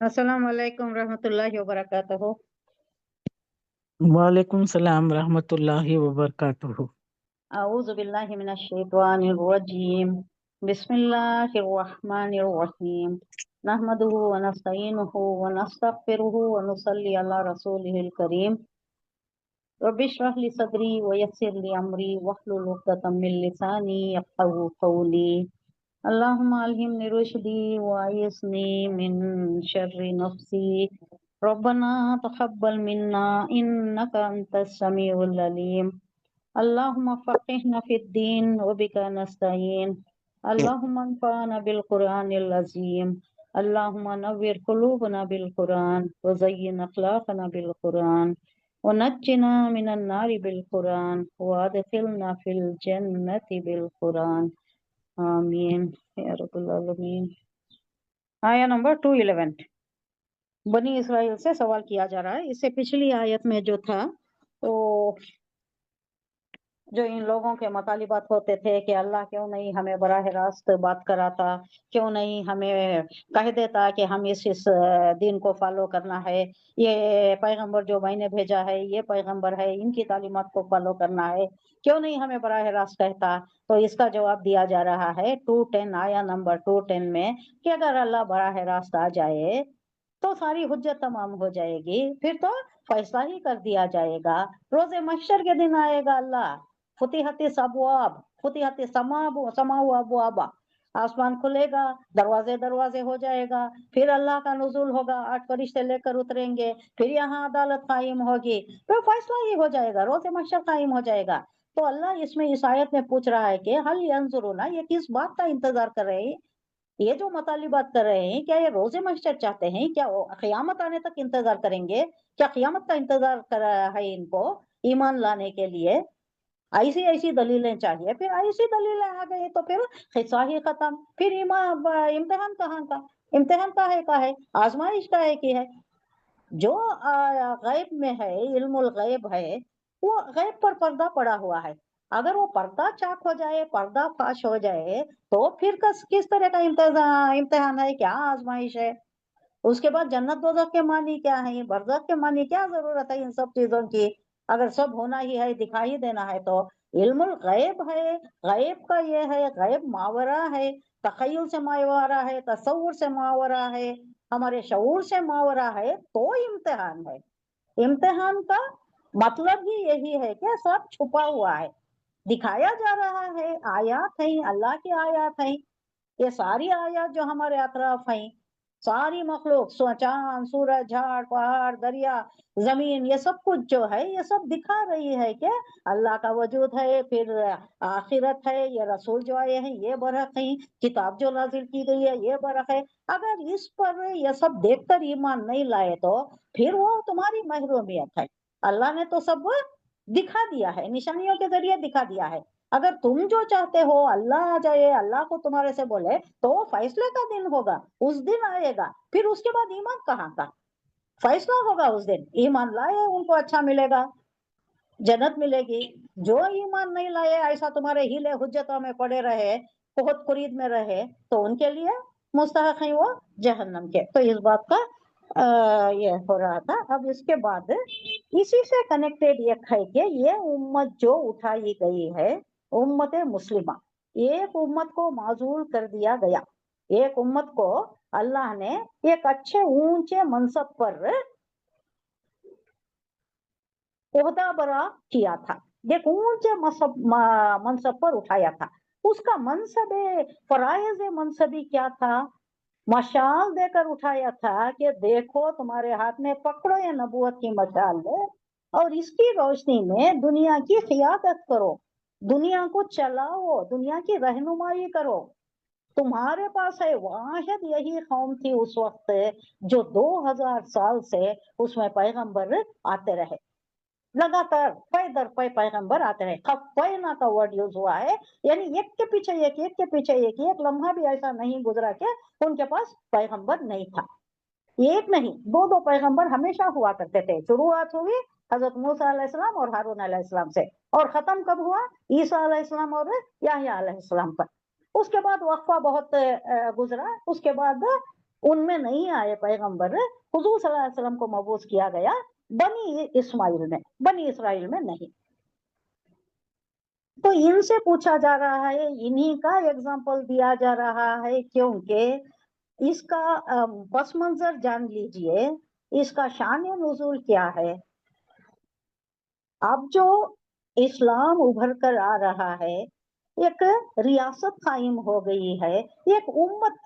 अस्सलाम वालेकुम रहमतुल्लाहि व बरकातहू। वालेकुम सलाम रहमतुल्लाहि व बरकातुहू। अऊज़ु बिल्लाहि मिनश शैतानिर रजीम। बिस्मिल्लाहिर रहमानिर रहीम। नहमदुहु व नस्तईनुहु व नस्तगफिरुहु व नुसल्ली अला रसूलिहिल करीम। रब्बि इश्रह ली सदरी व यस्सिर ली अमरी वहलुल उक़दतम मिन लिसानी यफ़क़हू क़ौली। अल्लाहुम्मा अल्हिमनी रुश्दी व अय्यिज़नी मिन शर्रि नफ्सी। रब्बना तक़ब्बल मिन्ना इन्नका अंतस समीउल अलीम। अल्लाहुम्मा फ़क़्हिना फ़िद्दीन व बिका नस्तईन। अल्लाहुम्मा अन्फ़अना बिल क़ुरआनिल अज़ीम। अल्लाहुम्मा नव्विर क़ुलूबना बिल क़ुरआन व ज़य्यिन अख़लाक़ना बिल क़ुरआन व नज्जिना मिनन नारि बिल क़ुरआन व अदख़िलना फ़िल जन्नति बिल क़ुरआन। आमीन या रब्बल आलमीन। आया नंबर 211। बनी इसराइल से सवाल किया जा रहा है। इससे पिछली आयत में जो था तो जो इन लोगों के मुतालिबात होते थे कि अल्लाह क्यों नहीं हमें बराह रास्त बात कराता, क्यों नहीं हमें कह देता कि हम इस दिन को फॉलो करना है, ये पैगंबर जो मैंने भेजा है ये पैगंबर है, इनकी तालीमात को फॉलो करना है, क्यों नहीं हमें बराह रास्त कहता। तो इसका जवाब दिया जा रहा है 210 आया नंबर 210 में कि अगर अल्लाह बराह रास्त आ जाए तो सारी हुज्जत तमाम हो जाएगी, फिर तो फैसला ही कर दिया जाएगा। रोजे महशर के दिन आएगा अल्लाह, फुतिहती अबवाब, फुतिहती समाउ अबवाबा, आसमान खुलेगा, दरवाजे दरवाजे हो जाएगा, फिर अल्लाह का नुज़ूल होगा, 8 फरिश्ते लेकर उतरेंगे, फिर यहाँ अदालत कायम होगी, फिर फैसला ही हो जाएगा, रोजे महशर कायम हो जाएगा। तो अल्लाह इसमें इस आयत में पूछ रहा है कि हल यंजुरूना, ये किस बात का इंतजार कर रहे हैं, ये जो मुतालिबात कर रहे हैं क्या ये रोजे महशर चाहते हैं, क्या वो क़यामत आने तक इंतजार करेंगे, क्या क़यामत का इंतजार कर रहा है इनको ईमान लाने के लिए। ऐसी ऐसी दलीलें चाहिए, फिर ऐसी दलीलें आ गई तो फिर खिस्सा ही खत्म, फिर इम्तिहान कहाँ का, इम्तिहान का है, आजमाइश का है कि है। जो गैब में है, इल्मुल गैब है, वो गैब पर पर्दा पड़ा हुआ है। अगर वो पर्दा चाक हो जाए, पर्दा फाश हो जाए, तो फिर किस तरह का इम्तिहान है, क्या आजमाइश है। उसके बाद जन्नत दोज़ख के मानी क्या है, बरज़ख के मानी क्या जरूरत है इन सब चीजों की। अगर सब होना ही है, दिखाई देना है, तो इल्मुल गैब है, गैब का ये है, गैब मावरा है, तखय्युल से मावरा है, तसव्वुर से मावरा है, हमारे शऊर से मावरा है, तो इम्तिहान है। इम्तिहान का मतलब ही यही है कि सब छुपा हुआ है, दिखाया जा रहा है, आयात है, अल्लाह की आयात है। ये सारी आयत जो हमारे अतराफ हैं, सारी मखलूक, चांद, सूरज, झाड़, पहाड़, दरिया, जमीन, ये सब कुछ जो है ये सब दिखा रही है कि अल्लाह का वजूद है, फिर आखिरत है, ये रसूल जो आए हैं ये बरक है, किताब जो नाजिल की गई है ये बरक है। अगर इस पर ये सब देखकर ईमान नहीं लाए तो फिर वो तुम्हारी महरूमियत है। अल्लाह ने तो सब दिखा दिया है, निशानियों के जरिए दिखा दिया है। अगर तुम जो चाहते हो अल्लाह आ जाए, अल्लाह को तुम्हारे से बोले, तो फैसले का दिन होगा, उस दिन आएगा, फिर उसके बाद ईमान कहाँ का, फैसला होगा उस दिन। ईमान लाए उनको अच्छा मिलेगा, जन्नत मिलेगी। जो ईमान नहीं लाए, ऐसा तुम्हारे हीले हुज्जतों में पड़े रहे, बहुत कुरीद में रहे, तो उनके लिए मुस्तहक है वो जहन्नम के। तो इस बात का ये हो रहा था। अब इसके बाद इसी से कनेक्टेड एक है कि ये उम्मत जो उठाई गई है, उम्मत मुस्लिमा, एक उम्मत को माजूल कर दिया गया, एक उम्मत को अल्लाह ने एक अच्छे ऊंचे मनसब पर ओहदा बरा किया था, एक ऊंचे मनसब पर उठाया था। उसका मनसब फराइज मनसबी क्या था, मशाल देकर उठाया था कि देखो तुम्हारे हाथ में पकड़ो ये नबूवत की मशाल है, और इसकी रोशनी में दुनिया की क़ियादत करो, दुनिया को चलाओ, दुनिया की रहनुमाई करो। तुम्हारे पास है वाहिद यही कौम थी उस वक्त जो 2000 साल से उसमें पैगंबर आते रहे, लगातार पै दर पै पैगंबर आते रहे। खफैना का वर्ड यूज हुआ है, यानी एक के पीछे एक लम्हा भी ऐसा नहीं गुजरा कि उनके पास पैगंबर नहीं था। एक नहीं, दो पैगंबर हमेशा हुआ करते थे। शुरुआत हुई हजरत मूसा अलैहिस्सलाम और हारून अलैहिस्सलाम से, और खत्म कब हुआ, ईसा अलैहिस्सलाम और याह्या अलैहिस्सलाम पर। उसके बाद वक्फा बहुत गुजरा, उसके बाद उनमें नहीं आए पैगंबर, हुजूर सल्लल्लाहु अलैहि वसल्लम को मबूस किया गया बनी इस्माइल में, बनी इसराइल में नहीं। तो इनसे पूछा जा रहा है, इन्हीं का एग्जाम्पल दिया जा रहा है, क्योंकि इसका पस मंजर जान लीजिए, इसका शान नुज़ूल क्या है। अब जो इस्लाम उभर कर आ रहा है, एक रियासत कायम हो गई है, एक उम्मत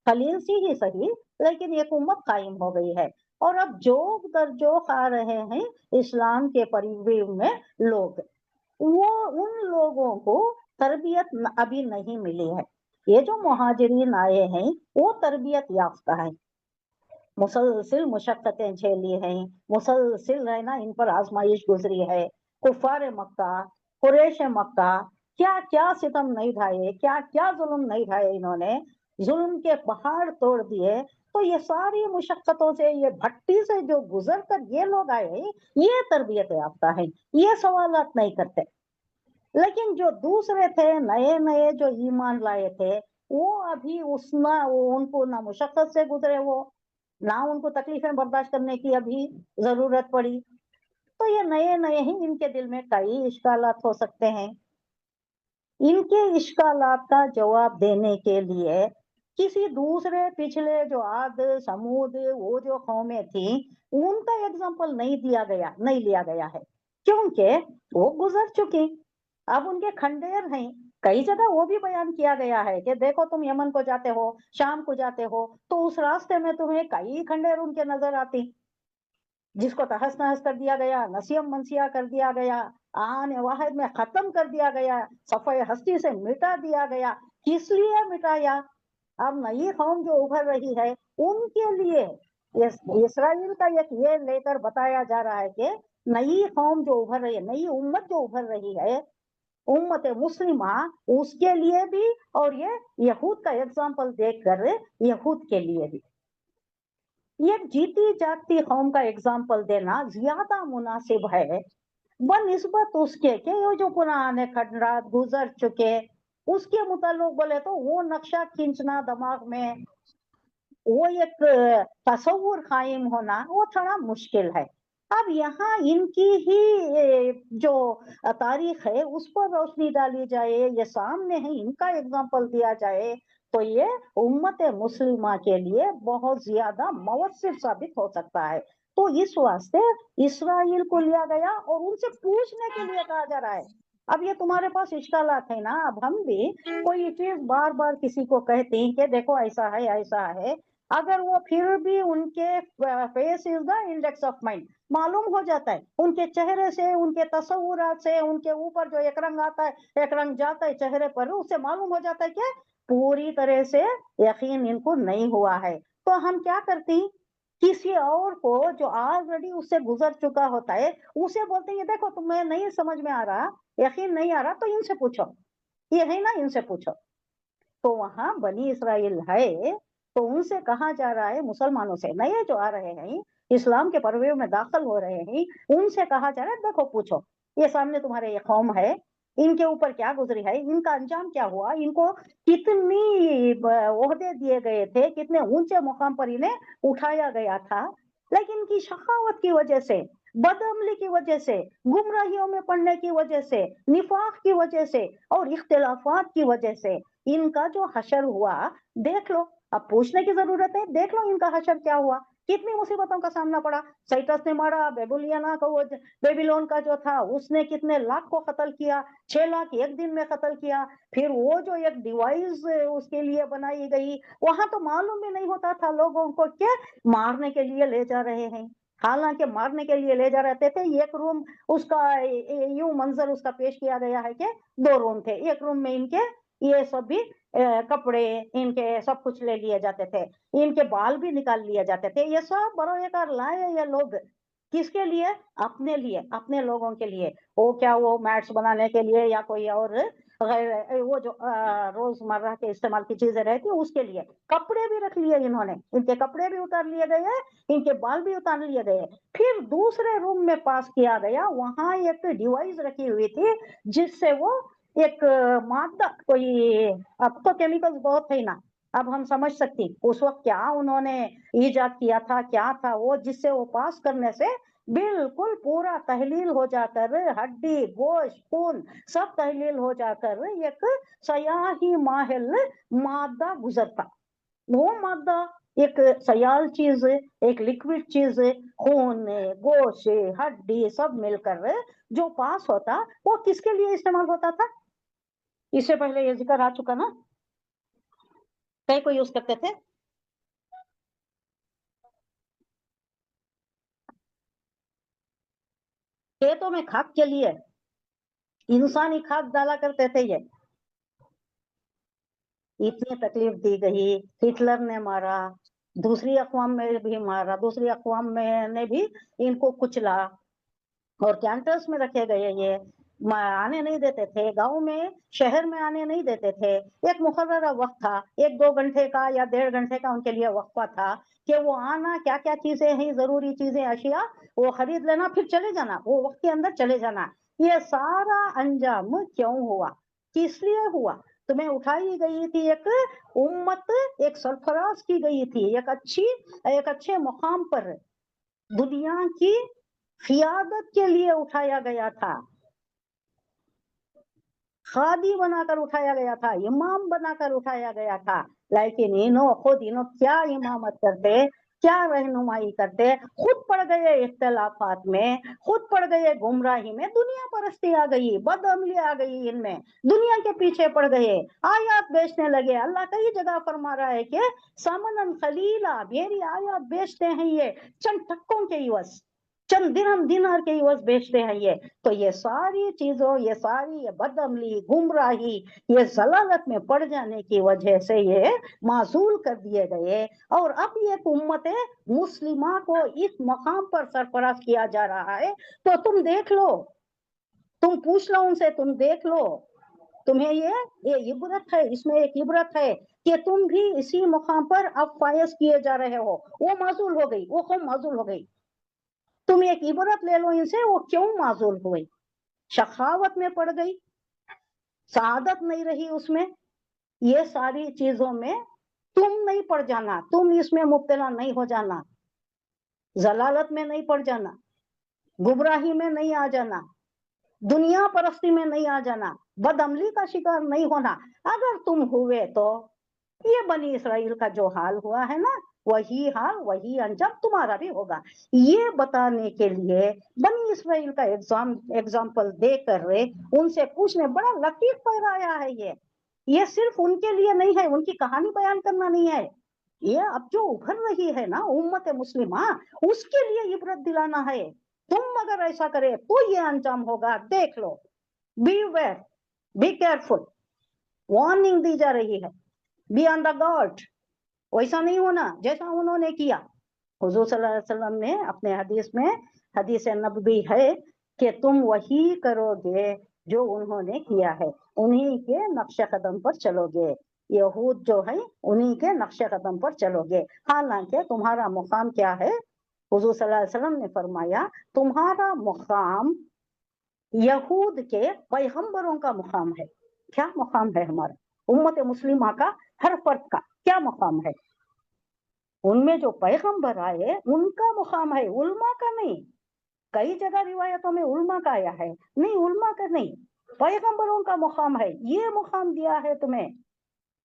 खलील सी ही सही, लेकिन एक उम्मत कायम हो गई है। और अब जोक दर जोक आ रहे हैं इस्लाम के परिवेश में लोग, वो उन लोगों को तरबियत अभी नहीं मिली है। ये जो मुहाजिरीन आए हैं वो तरबियत याफ्ता है, मुसलसिल मुशक्कतें झेली हैं, मुसलसिल है ना, इन पर आजमाइश गुजरी है। कुफार मक्का, कुरैश मक्का, क्या क्या सितम नहीं ढाए, क्या क्या जुल्म नहीं ढाए इन्होंने, जुल्म के पहाड़ तोड़ दिए। तो ये सारी मुशक्कतों से, ये भट्टी से जो गुजर कर ये लोग आए हैं, ये तरबियत याफ्ता है, ये सवालात नहीं करते। लेकिन जो दूसरे थे, नए नए जो ईमान लाए थे, वो अभी उनको ना मुशक्कत से गुजरे, वो ना उनको तकलीफें बर्दाश्त करने की अभी जरूरत पड़ी। तो ये नए नए ही, इनके दिल में कई इश्कालात हो सकते हैं। इनके इश्कालात का जवाब देने के लिए किसी दूसरे पिछले जो आद समूद, वो जो कौमें थी, उनका एग्जाम्पल नहीं लिया गया है, क्योंकि वो गुजर चुकी। अब उनके खंडेर हैं, कई जगह वो भी बयान किया गया है कि देखो तुम यमन को जाते हो, शाम को जाते हो, तो उस रास्ते में तुम्हें कई खंडेर उनके नजर आती, जिसको तहस नहस कर दिया गया, नसीम मनसिया कर दिया गया, आन वाहिद में खत्म कर दिया गया, सफाई हस्ती से मिटा दिया गया। किस लिए मिटाया? अब नई कौम जो उभर रही है उनके लिए इसराइल का एक ये लेकर बताया जा रहा है कि नई कौम जो उभर रही है, नई उम्मत जो उभर रही है, उम्मत मुस्लिमा, उसके लिए भी, और ये यहूद का एग्जाम्पल देखकर यहूद के लिए भी, ये जीती जागती कौम का एग्जाम्पल देना ज्यादा मुनासिब है बनिस्बत उसके कि ये जो पुराने खंडात गुजर चुके, उसके मुताल्लिक बोले तो वो नक्शा खींचना दिमाग में, वो एक तस्वुर कायम होना, वो थोड़ा मुश्किल है। अब यहाँ इनकी ही जो तारीख है उस पर रोशनी डाली जाए, ये सामने है, इनका एग्जाम्पल दिया जाए, तो ये उम्मत मुस्लिमा के लिए बहुत ज्यादा मवस्सिर साबित हो सकता है। तो इस वास्ते इसराइल को लिया गया और उनसे पूछने के लिए कहा जा रहा है। अब ये तुम्हारे पास इश्कालात है ना, अब हम भी कोई चीज बार बार किसी को कहते हैं कि देखो ऐसा है ऐसा है, अगर वो फिर भी उनके face is the index of mind, मालूम हो जाता है उनके चेहरे से, उनके तस्वुरात से, उनके ऊपर जो एक रंग आता है एक रंग जाता है चेहरे पर, उससे मालूम हो जाता है कि पूरी तरह से यकीन इनको नहीं हुआ है। तो हम क्या करते हैं, किसी और को जो ऑलरेडी उससे गुजर चुका होता है उसे बोलते हैं देखो तुम्हें नहीं समझ में आ रहा, यकीन नहीं आ रहा, तो इनसे पूछो, ये है ना, इनसे पूछो। तो वहां बनी इसराइल है, तो उनसे कहा जा रहा है, मुसलमानों से, नए जो आ रहे हैं, इस्लाम के परवेव में दाखिल हो रहे हैं, उनसे कहा जा रहा है देखो पूछो, ये सामने तुम्हारे ये कौम है, इनके ऊपर क्या गुजरी है, इनका अंजाम क्या हुआ, इनको कितनी ओहदे दिए गए थे, कितने ऊंचे मुकाम पर इन्हें उठाया गया था, लेकिन इनकी शखावत की वजह से, बदअमली की वजह से, गुमराहियों में पड़ने की वजह से, निफाक की वजह से और इख्तिलाफात की वजह से इनका जो हशर हुआ, देख लो। अब पूछने की जरूरत है, देख लो इनका हशर क्या हुआ, कितनी मुसीबतों का सामना पड़ा। साइटस ने मारा, बेबुलियाना का वो बेबीलोन का जो था उसने कितने लाख को कत्ल किया, 6 लाख एक दिन में कत्ल किया। फिर वो जो एक डिवाइस उसके लिए बनाई गई, वहां तो मालूम भी नहीं होता था लोगों को क्या मारने के लिए ले जा रहे हैं, हालांकि मारने के लिए ले जा रहे थे। एक रूम उसका यूं मंजर उसका पेश किया गया है कि 2 रूम थे, एक रूम में इनके ये सब भी कपड़े, इनके सब कुछ ले लिए जाते थे, इनके बाल भी निकाल लिए जाते थे, ये सब बरोएकार लाए ये लोग, किसके लिए? अपने लिए, अपने लोगों के लिए। वो क्या, वो मैट्स बनाने के लिए या कोई और वो जो रोजमर्रा के इस्तेमाल की चीजें रहती है उसके लिए। कपड़े भी रख लिए इन्होंने, इनके कपड़े भी उतार लिए गए, इनके बाल भी उतार लिए गए। फिर दूसरे रूम में पास किया गया, वहां एक डिवाइस रखी हुई थी जिससे वो एक मादा, कोई अब तो केमिकल्स बहुत है ना, اب ہم سمجھ سکتی اس وقت کیا انہوں نے ایجاد کیا تھا، کیا تھا وہ جس سے وہ پاس کرنے سے بالکل پورا تحلیل ہو جا کر ہڈی گوشت خون سب تحلیل ہو جا کر ایک سیاہی ماحل مادہ گزرتا. وہ مادہ ایک سیال چیز ہے، ایک لکوڈ چیز ہے، خون گوشت ہڈی سب مل کر جو پاس ہوتا وہ کس کے لیے استعمال ہوتا تھا؟ اس سے پہلے یہ ذکر آ چکا نا، کئی کو یوز کرتے تھے. کھیتوں میں کھاد کے لیے انسانی کھاد ڈالا کرتے تھے. یہ اتنی تکلیف دی گئی، ہٹلر نے مارا، دوسری اقوام میں بھی مارا، دوسری اقوام میں نے بھی ان کو کچلا اور کینٹرس میں رکھے گئے. یہ آنے نہیں دیتے تھے گاؤں میں، شہر میں آنے نہیں دیتے تھے. ایک مقررہ وقت تھا، 1-2 گھنٹے کا یا 1.5 گھنٹے کا ان کے لیے وقفہ تھا کہ وہ آنا، کیا کیا چیزیں ہیں ضروری چیزیں اشیاء وہ خرید لینا، پھر چلے جانا، وہ وقت کے اندر چلے جانا. یہ سارا انجام کیوں ہوا؟ کس لیے ہوا؟ تمہیں اٹھائی گئی تھی ایک امت، ایک سرفراز کی گئی تھی ایک اچھے مقام پر، دنیا کی قیادت کے لیے اٹھایا گیا تھا، خادی بنا کر اٹھایا گیا تھا، امام بنا کر اٹھایا گیا تھا. لیکن خود کیا امامت کرتے، کیا رہنمائی کرتے، خود پڑ گئے اختلافات میں، خود پڑ گئے گمراہی میں. دنیا پرستی آ گئی، بد عملی آ گئی ان میں، دنیا کے پیچھے پڑ گئے، آیات بیچنے لگے. اللہ کئی جگہ فرما رہا ہے کہ سامنن خلیلا، میری آیات بیچتے ہیں یہ چند ٹکوں کے عوض، چند درہم دینار کے عوض بیچتے ہیں یہ. تو یہ ساری چیزوں، یہ ساری بد عملی، گمراہی، یہ ضلالت میں پڑ جانے کی وجہ سے یہ معزول کر دیے گئے. اور اب یہ امت مسلمہ کو اس مقام پر سرفراز کیا جا رہا ہے. تو تم دیکھ لو، تم پوچھ لو ان سے، تم دیکھ لو، تمہیں یہ عبرت ہے، اس میں ایک عبرت ہے کہ تم بھی اسی مقام پر اب فائز کیے جا رہے ہو. وہ معزول ہو گئی، وہ قوم معزول ہو گئی. تم ایک عبرت لے لو ان سے، وہ کیوں معزول ہوئی؟ شخاوت میں پڑ گئی، سعادت نہیں رہی اس میں. یہ ساری چیزوں میں تم نہیں پڑ جانا، تم اس میں مبتلا نہیں ہو جانا، ضلالت میں نہیں پڑ جانا، گمراہی میں نہیں آ جانا، دنیا پرستی میں نہیں آ جانا، بد عملی کا شکار نہیں ہونا. اگر تم ہوئے تو یہ بنی اسرائیل کا جو حال ہوا ہے نا، وہی حال، وہی انجام تمہارا بھی ہوگا. یہ بتانے کے لیے بنی اسرائیل کا ایگزامپل دے کر ان سے پوچھنے، بڑا لطیف پیغایا ہے یہ صرف ان کے لیے نہیں ہے، ان کی کہانی بیان کرنا نہیں ہے. یہ اب جو ابھر رہی ہے نا امت مسلمہ، اس کے لیے عبرت دلانا ہے. تم اگر ایسا کرے تو یہ انجام ہوگا، دیکھ لو، be aware, be careful. Warning دی جا رہی ہے، بی آن دا گارڈ. ویسا نہیں ہونا جیسا انہوں نے کیا. حضور صلی اللہ علیہ وسلم نے اپنے حدیث میں، حدیث نبوی ہے کہ تم وہی کرو گے جو انہوں نے کیا ہے، انہی کے نقش قدم پر چلو گے. یہود جو ہے انہی کے نقش قدم پر چلو گے. حالانکہ تمہارا مقام کیا ہے؟ حضور صلی اللہ علیہ وسلم نے فرمایا تمہارا مقام یہود کے پیغمبروں کا مقام ہے. کیا مقام ہے ہمارا امت مسلمہ کا؟ ہر فرد کا کیا مقام ہے؟ ان میں جو پیغمبر آئے ان کا مقام ہے، علماء کا نہیں. کئی جگہ روایتوں میں علماء کا آیا ہے، نہیں، علماء کا نہیں، پیغمبروں کا مقام ہے. یہ مقام دیا ہے تمہیں.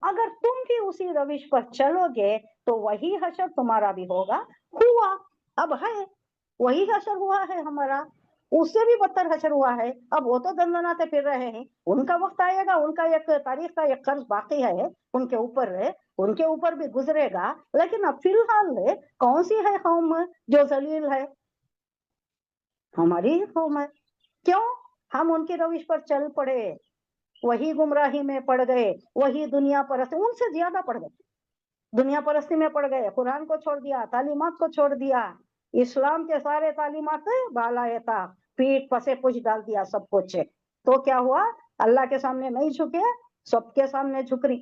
اگر تم بھی اسی روش پر چلو گے تو وہی حشر تمہارا بھی ہوگا. ہوا، اب ہے، وہی حشر ہوا ہے ہمارا، اس سے بھی بدتر حشر ہوا ہے. اب وہ تو دندناتے پھر رہے ہیں، ان کا وقت آئے گا، ان کا ایک تاریخ کا ایک قرض باقی ہے ان کے اوپر ہے، ان کے اوپر بھی گزرے گا. لیکن اب فی الحال کون سی ہے قوم جو ذلیل ہے؟ ہماری ہی قوم ہے. کیوں؟ ہم ان کی روش پر چل پڑے، وہی گمراہی میں پڑ گئے، وہی دنیا پرستی، ان سے زیادہ پڑ گئے، دنیا پرستی میں پڑ گئے، قرآن کو چھوڑ دیا، تعلیمات کو چھوڑ دیا، اسلام کے سارے تعلیمات بالائے تھا، پیٹ پسے پوچھ ڈال دیا سب کچھ. تو کیا ہوا؟ اللہ کے سامنے نہیں جھکے، سب کے سامنے جھک رہی،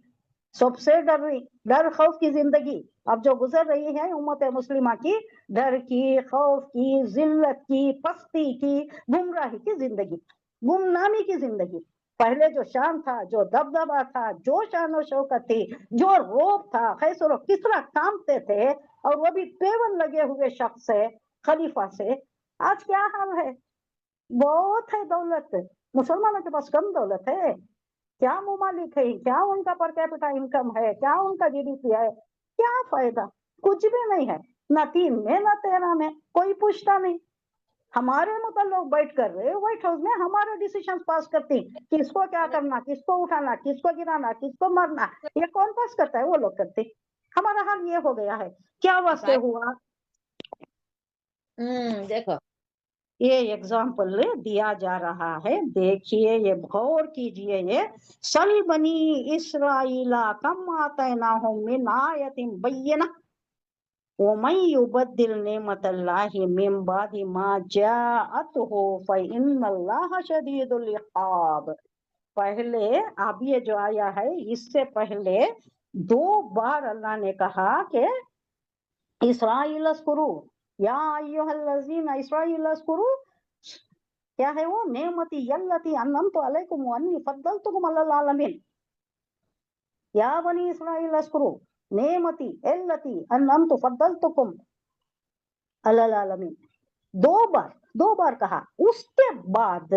سب سے ڈر رہی، ڈر خوف کی زندگی اب جو گزر رہی ہے امت مسلمہ کی، ڈر کی، خوف کی، ذلت کی، پستی کی، گمراہی کی زندگی، گمنامی کی زندگی. पहले जो शान था, जो दबदबा था, जो शान और शौकत थी, जो रोब था, खैसर और किसरा कामते थे, और वो भी पेवन लगे हुए शख्स से, खलीफा से। आज क्या हाल है? बहुत है दौलत, मुसलमानों के पास कम दौलत है। क्या ममालिक है, क्या उनका पर कैपिटा इनकम है, क्या उनका जीडीपी है, क्या फायदा? कुछ भी नहीं है, ना 3 में ना 13 में, कोई पूछता नहीं। हमारे मतलब लोग बैठ कर रहे व्हाइट हाउस में हमारे डिसीजन पास करती, किसको क्या करना, किसको उठाना, किसको गिराना, किसको मारना, ये कौन पास करता है? वो लोग करते। हमारा हाल ये हो गया है। क्या वास्ते हुआ? देखो, ये एग्जाम्पल दिया जा रहा है, देखिए, ये गौर कीजिए। ये सल बनी इसराइला कम आतैनाहुम मिन आयतिन बय्यिना वमन युबद्दिल निअमतल्लाहि मिन बादि मा जाअतहु फइन्नल्लाह शदीदुल इक़ाब। पहले, अब ये जो आया है, इससे पहले 2 बार अल्लाह ने कहा कि इसराइल अस्कुरू, या अय्युहल्लज़ीना इसराइल अस्कुरू, क्या है वो? नेमती यल्लती अन्नमतु अलैकुम व अन्नी फद्दलतुकुम अलल आलमीन। या बनी इसराइल अस्कुरू नेमती यल्लती अन्नमतु फद्दलतुकुम अलल आलमीन। 2 बार कहा। उसके बाद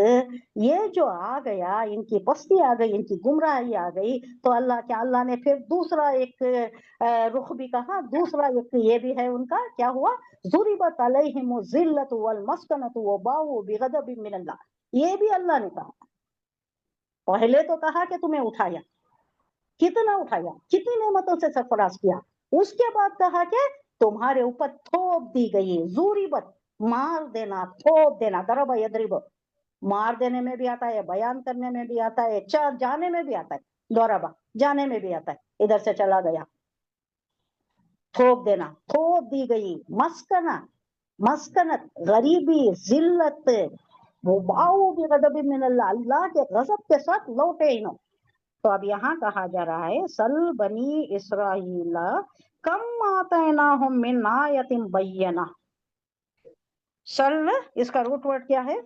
ये जो आ गया, इनकी पस्ती आ गई, इनकी गुमराही आ गई, तो अल्लाह ने फिर दूसरा एक रुख भी कहा, दूसरा एक ये भी है उनका। क्या हुआ? ज़ुरिबत अलैहिमु ज़िल्लतु वल मस्कनतु व बाऊ बिग़ज़बिन मिनल्लाह। ये भी अल्लाह ने कहा। पहले तो कहा कि तुम्हें उठाया, कितना उठाया, कितनी नेमतों से सरफराज किया। उसके बाद कहा कि तुम्हारे ऊपर थोप दी गई, ज़ुरिबत, मार देना, थोप देना, दरब यदरिब, मार देने में भी आता है, बयान करने में भी आता है, जाने में भी आता है, दौराबा जाने में भी आता है, इधर से चला गया, थोप देना, थोप दी गई। मस्कना, मस्कनत, गरीबी, जिल्लत, वो बाऊ भी गज़ब मिनल्लाह, अल्लाह के गजब के साथ लौटे इन्हों। तो अब यहाँ कहा जा रहा है, सल बनी इसराइल कम आतैनाहुम मिन आयतिन बय्यिना। सल, इसका रूट वर्ड क्या है?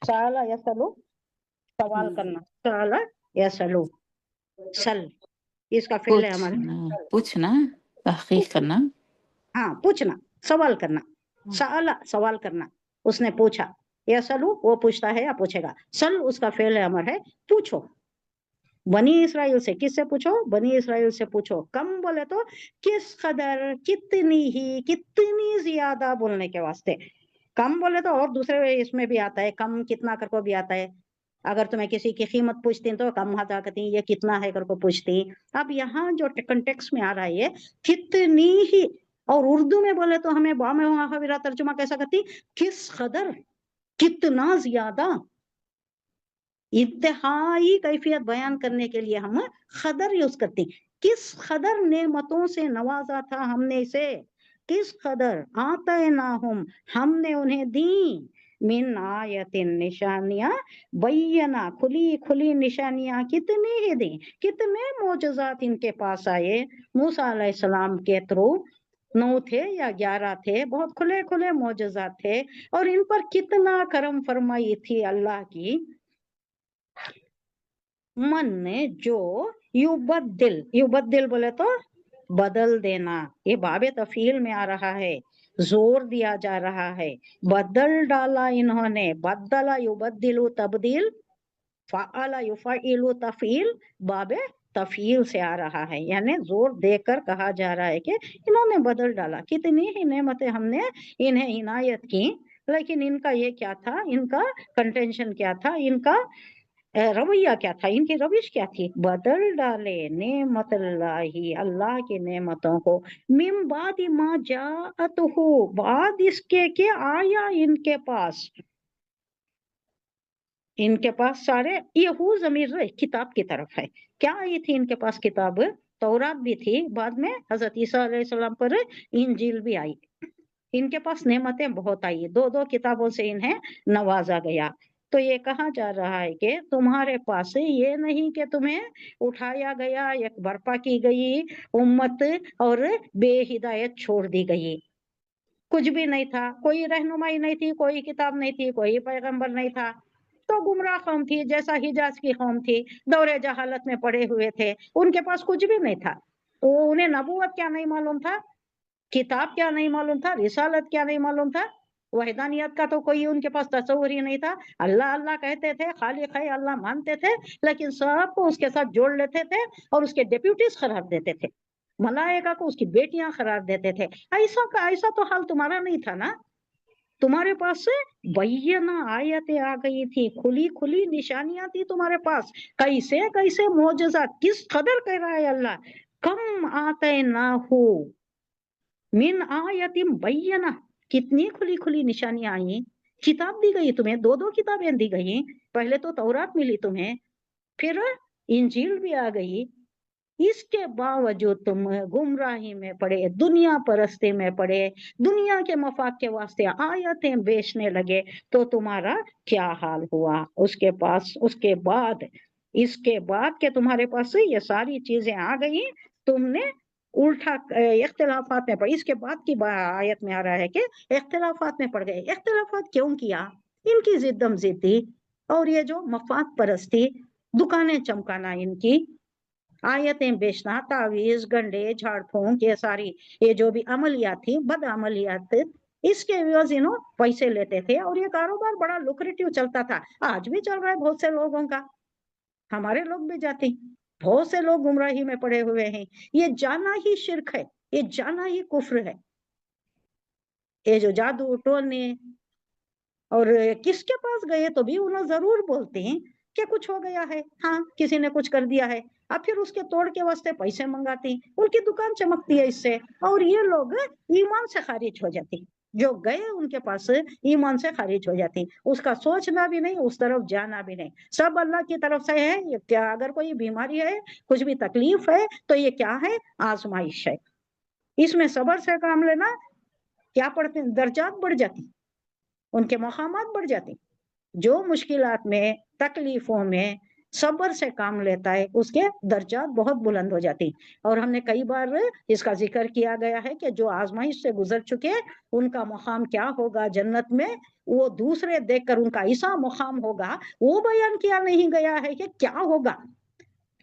साला यसलु, सवाल करना, साला यसलु, सल, इसका फेल है हमारा। पूछना, तहकीक करना। हाँ, पूछना, सवाल करना। साला, सवाल करना, उसने पूछा। यसलु, वो पूछता है या पूछेगा। सल, उसका फेल है अमर है, पूछो। बनी इसराइल से, किससे पूछो? बनी इसराइल से पूछो। कम बोले तो किस कदर, कितनी ही, कितनी ज्यादा बोलने के वास्ते। कम बोले तो और दूसरे इसमें भी आता है, कम कितना करको भी आता है। अगर तुम्हें किसी की कीमत पूछती तो कम हदा करती, ये कितना है करको पूछती। अब यहाँ जो कंटेक्स्ट में आ रहा है, ये कितनी ही, और उर्दू में बोले तो हमें बामेरा तर्जुमा कैसा करती? किस कदर, कितना ज्यादा। इंतहाई कैफियत बयान करने के लिए हम खदर यूज करते। किस खदर नेमतों से नवाजा था हमने इसे, किस खदर आतैनाहुम, हमने उन्हें दी, मिन आयतिन, निशानियां, बय्यना, खुली खुली निशानियां, कितनी ही दी, कितने मोजज़ात इनके पास आए मूसा अलैहिस्सलाम के थ्रू। 9 थे या 11 थे, बहुत खुले खुले मोजज़ात थे, और इन पर कितना करम फरमाई थी अल्लाह की। मन ने जो युबद्दिल, युबद्दिल बोले तो बदल देना, ये बाबे तफील में आ रहा है, जोर दिया जा रहा है। बदल डाला इन्होंने, बदला युबद्दिलु तब्दील, फ़अला युफ़इलु तफ़ील, बाबे तफील से आ रहा है, यानी जोर देकर कहा जा रहा है कि इन्होंने बदल डाला। कितनी ही नेमतें हमने इन्हें इनायत की, लेकिन इनका ये क्या था, इनका कंटेंशन क्या था, इनका रवैया क्या था, इनकी रविश क्या थी? बदल डाले नेमतल्लाही, अल्लाह की नेमतों को, मिम बादि मा जाअतहु, बाद इसके के आया इनके पास। इनके पास सारे, यहू ज़मीर किताब की तरफ है। क्या आई थी इनके पास? किताब, तौरात भी थी, बाद में हजरत ईसा अलैहिस्सलाम पर इंजील भी आई। इनके पास नेमतें बहुत आई, 2 किताबों से इन्हें नवाजा गया। तो ये कहा जा रहा है कि तुम्हारे पास ये नहीं कि तुम्हें उठाया गया, एक बर्पा की गई उम्मत और बेहिदायत छोड़ दी गई। कुछ भी नहीं था, कोई रहनुमाई नहीं थी, कोई किताब नहीं थी, कोई पैगंबर नहीं था, तो गुमराह कौम थी, जैसा हिजाज की कौम थी, दौरे जहालत में पड़े हुए थे, उनके पास कुछ भी नहीं था। तो उन्हें नबूवत क्या नहीं मालूम था, किताब क्या नहीं मालूम था, रिसालत क्या नहीं मालूम था, वहदानियत का तो कोई उनके पास तस्वुर ही नहीं था। अल्लाह अल्लाह कहते थे, खालिक है अल्लाह मानते थे, लेकिन सबको उसके साथ जोड़ लेते थे और उसके डेप्यूटीज करार देते थे, मलाइका को उसकी बेटियां करार देते थे। ऐसा तो हाल तुम्हारा नहीं था ना। तुम्हारे पास बैयना आयतें आ गई थी, खुली खुली निशानियां थी तुम्हारे पास, कैसे कैसे मोजज़ा, किस कदर कह रहा है अल्लाह, कम आते ना हो मिन आयतिम बैयना, कितनी खुली खुली निशानियां आई। किताब दी गई तुम्हें, दो दो किताबें दी गई, पहले तो तौरात मिली तुम्हें, फिर इंजील भी आ गई, इसके बावजूद तुम गुमराही में पड़े, दुनिया परस्ती में पड़े, दुनिया के मफाद के वास्ते आयतें बेचने लगे, तो तुम्हारा क्या हाल हुआ। उसके बाद इसके बाद के तुम्हारे पास ये सारी चीजें आ गई, तुमने उल्टा इख्तिलाफात में पड़े। इसके बाद की आयत में आ रहा है कि इख्तिलाफात में पड़ गए। इख्तिलाफात क्यों किया? इनकी जिद्दम जिद्दी और ये जो मफाद परस्ती, दुकानें चमकाना, इनकी आयतें बेचना, तावीज, गंडे, झाड़ फूंक, ये सारी ये जो भी अमलियात थी, बद अमलियात, इसके एवज पैसे लेते थे और ये कारोबार बड़ा लुक्रेटिव चलता था। आज भी चल रहा है बहुत से लोगों का, हमारे लोग भी जाते हैं, बहुत से लोग गुमराही में पड़े हुए हैं। ये जाना ही शिर्क है, ये जाना ही कुफ्र है। ये जो जादू टोने, और किसके पास गए तो भी उन्हें जरूर बोलते हैं कि कुछ हो गया है, हाँ किसी ने कुछ कर दिया है, अब फिर उसके तोड़ के वास्ते पैसे मंगाते हैं, उनकी दुकान चमकती है इससे, और ये लोग ईमान से खारिज हो जाते हैं। जो गए उनके पास ईमान से खारिज हो जाती, उसका सोचना भी नहीं, उस तरफ जाना भी नहीं, सब अल्लाह की तरफ से है। ये क्या, अगर कोई बीमारी है, कुछ भी तकलीफ है, तो ये क्या है? आजमाइश है। इसमें सबर से काम लेना, क्या पढ़ते, दर्जात बढ़ जाती, उनके मकामात बढ़ जाते। जो मुश्किलात में, तकलीफों में सब्र से काम लेता है, उसके दर्जात बहुत बुलंद हो जाती। और हमने कई बार इसका जिक्र किया गया है कि जो आजमाइश से गुजर चुके, उनका मुकाम क्या होगा जन्नत में, वो दूसरे देखकर उनका ऐसा मुकाम होगा, वो बयान किया नहीं गया है कि क्या होगा,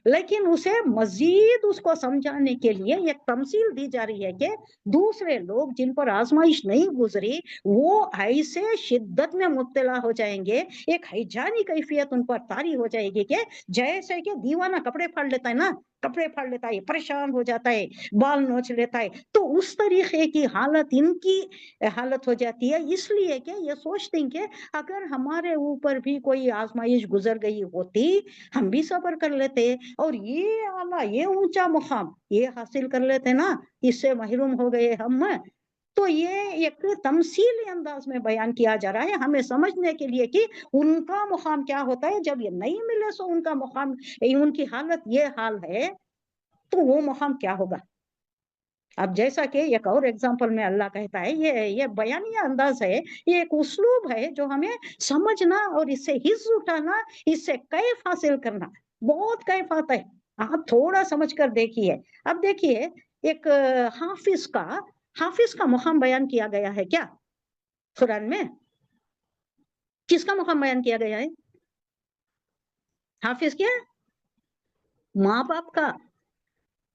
लेकिन उसे मजीद उसको समझाने के लिए एक तमसील दी जा रही है कि दूसरे लोग जिन पर आजमाइश नहीं गुजरी, वो ऐसे शिद्दत में मुब्तला हो जाएंगे, एक हैजानी कैफियत उन पर तारी हो जाएगी कि जैसे कि दीवाना कपड़े फाड़ लेता है ना, कपड़े फाड़ लेता है, परेशान हो जाता है, बाल नोच लेता है, तो उस तरीके की हालत इनकी हालत हो जाती है। इसलिए कि ये सोचते हैं कि अगर हमारे ऊपर भी कोई आजमाइश गुजर गई होती, हम भी सब्र कर लेते और ये आला, ये ऊंचा मुकाम ये हासिल कर लेते ना, इससे महरूम हो गए हम। तो ये एक तमसीली अंदाज में बयान किया जा रहा है हमें समझने के लिए कि उनका मुकाम क्या होता है, जब ये नहीं मिले सो उनका मुकाम, उनकी हालत ये हाल है, तो वो मुकाम क्या होगा। अब जैसा कि एक और एग्जांपल में अल्लाह कहता है, ये बयानिया अंदाज है, ये एक उस्लूब है जो हमें समझना और इससे हिस्स उठाना, इससे कैफ हासिल करना, बहुत कैफ आता है। आप थोड़ा समझ कर देखिए। अब देखिए, एक हाफिज का मुकाम बयान किया गया है क्या कुरान में? किसका मुकाम बयान किया गया है? हाफिज क्या? माँ बाप का।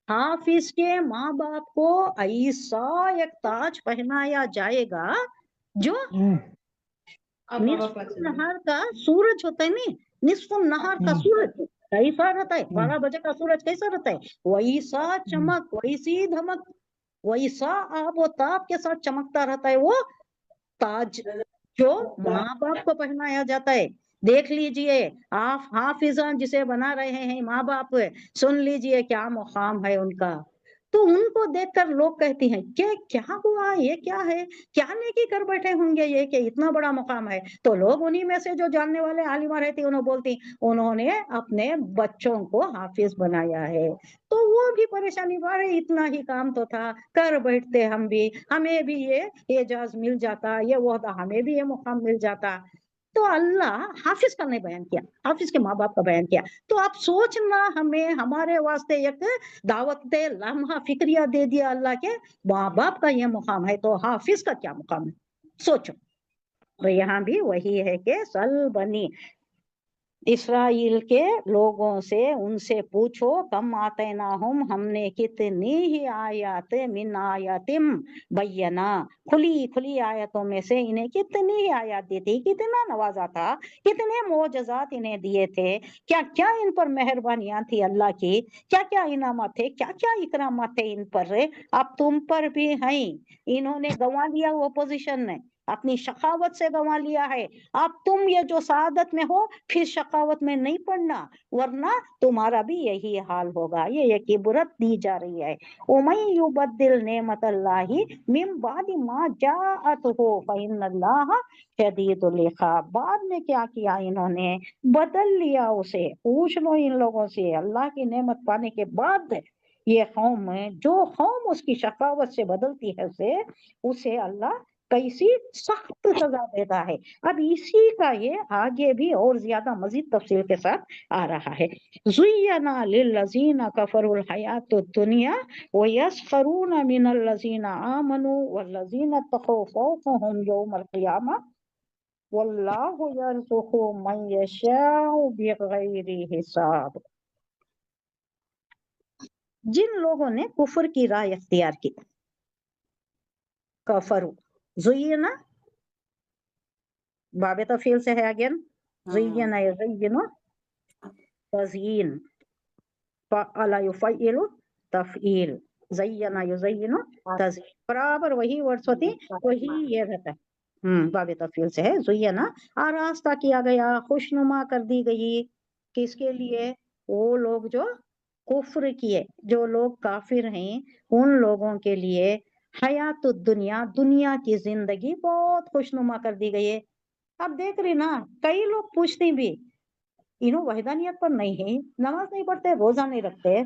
हाफिज के माँ बाप को ऐसा एक ताज पहनाया जाएगा जो निस्फ नहार का सूरज होता है नहीं, निस्फ नहार का सूरज कैसा रहता है, 12 बजे का सूरज कैसा रहता है, वैसा चमक, वैसी धमक, वैसा आबो ताप के साथ चमकता रहता है वो ताज, जो माँ बाप को पहनाया जाता है। देख लीजिए, आप हाफिजा जिसे बना रहे हैं माँ बाप, सुन लीजिए क्या मुकाम है उनका। तो उनको देखकर लोग कहते हैं कि क्या हुआ, ये क्या है, क्या नेकी कर बैठे होंगे ये कि इतना बड़ा मुकाम है। तो लोग उन्हीं में से जो जानने वाले आलिमा रहती उन्होंने बोलती, उन्होंने अपने बच्चों को हाफिज बनाया है। तो वो भी परेशानी, बारे इतना ही काम तो था, कर बैठते हम भी, हमें भी ये एजाज मिल जाता, ये वहदा हमें भी ये मुकाम मिल जाता। तो अल्लाह हाफिज का नहीं बयान किया, हाफिज के माँ बाप का बयान किया। तो आप सोचना, हमें हमारे वास्ते एक दावत लम्हा फिक्रिया दे दिया अल्लाह के, माँ बाप का ये मुकाम है, तो हाफिज का क्या मुकाम है, सोचो। तो यहाँ भी वही है कि सल बनी, इसराइल के लोगों से उनसे पूछो कम आतैनाहुम हमने कितनी ही आयत मिन आयतिम बय्यना खुली खुली आयतों में से इन्हें कितनी ही आयत दी थी, कितना नवाजा था, कितने मोजज़ात इन्हें दिए थे, क्या क्या इन पर मेहरबानियां थी अल्लाह की, क्या क्या इनामत थे, क्या क्या इकरामत थे इन पर, अब तुम पर भी हैं। इन्होंने गंवा लिया, वो पोजीशन ने अपनी शखावत से गंवा लिया है। अब तुम ये जो सादत में हो फिर शकावत में नहीं पड़ना, वरना तुम्हारा भी यही हाल होगा। ये एक इबरत दी जा रही है। उमय युबद्दिल नेमतल्लाहि मिन बादि मा जाअतहु फइन्नल्लाह शदीदुल इक़ाब। बाद में क्या किया इन्होंने, बदल लिया उसे। पूछ लो इन लोगों से, अल्लाह की नेमत पाने के बाद ये कौम, जो कौम उसकी शकावत से बदलती है उसे अल्लाह कैसी सख्त सजा देता है। अब इसी का ये आगे भी और ज्यादा मजीद तफसील के साथ आ रहा है। ज़ुय्यना लिल्लज़ीना कफरुल हयातुद दुनिया व यस्खरूना मिनल लज़ीना आमनु वल्लज़ीना तक़ौ फ़ौक़हुम यौमल क़ियामा वल्लाहु यर्ज़ुक़ु मन यशाउ बिग़ैरि हिसाब। जिन लोगों ने कुफर की राह इख्तियार की, कफरू, ज़ुय्यना बाबे तफील से है अगेन, ज़ुय्यना युज़य्यिनु तज़यीन, फ़अला युफ़अ्इलु तफ़ईल, ज़य्यना युज़य्यिनु तज़यीन, बराबर वही वर्ड्स होती, वही ये रहता है। बाबे तफील से है। ज़ुय्यना आरास्ता किया गया, खुशनुमा कर दी गई, किसके लिए, वो लोग जो कुफ्र किए, जो लोग काफिर हैं उन लोगों के लिए हयातुद दुनिया, दुनिया की जिंदगी बहुत खुशनुमा कर दी गई है। अब देख रही ना, कई लोग पूछते भी इन्हों वहदानियत पर नहीं है, नमाज नहीं पढ़ते, रोजा नहीं रखते,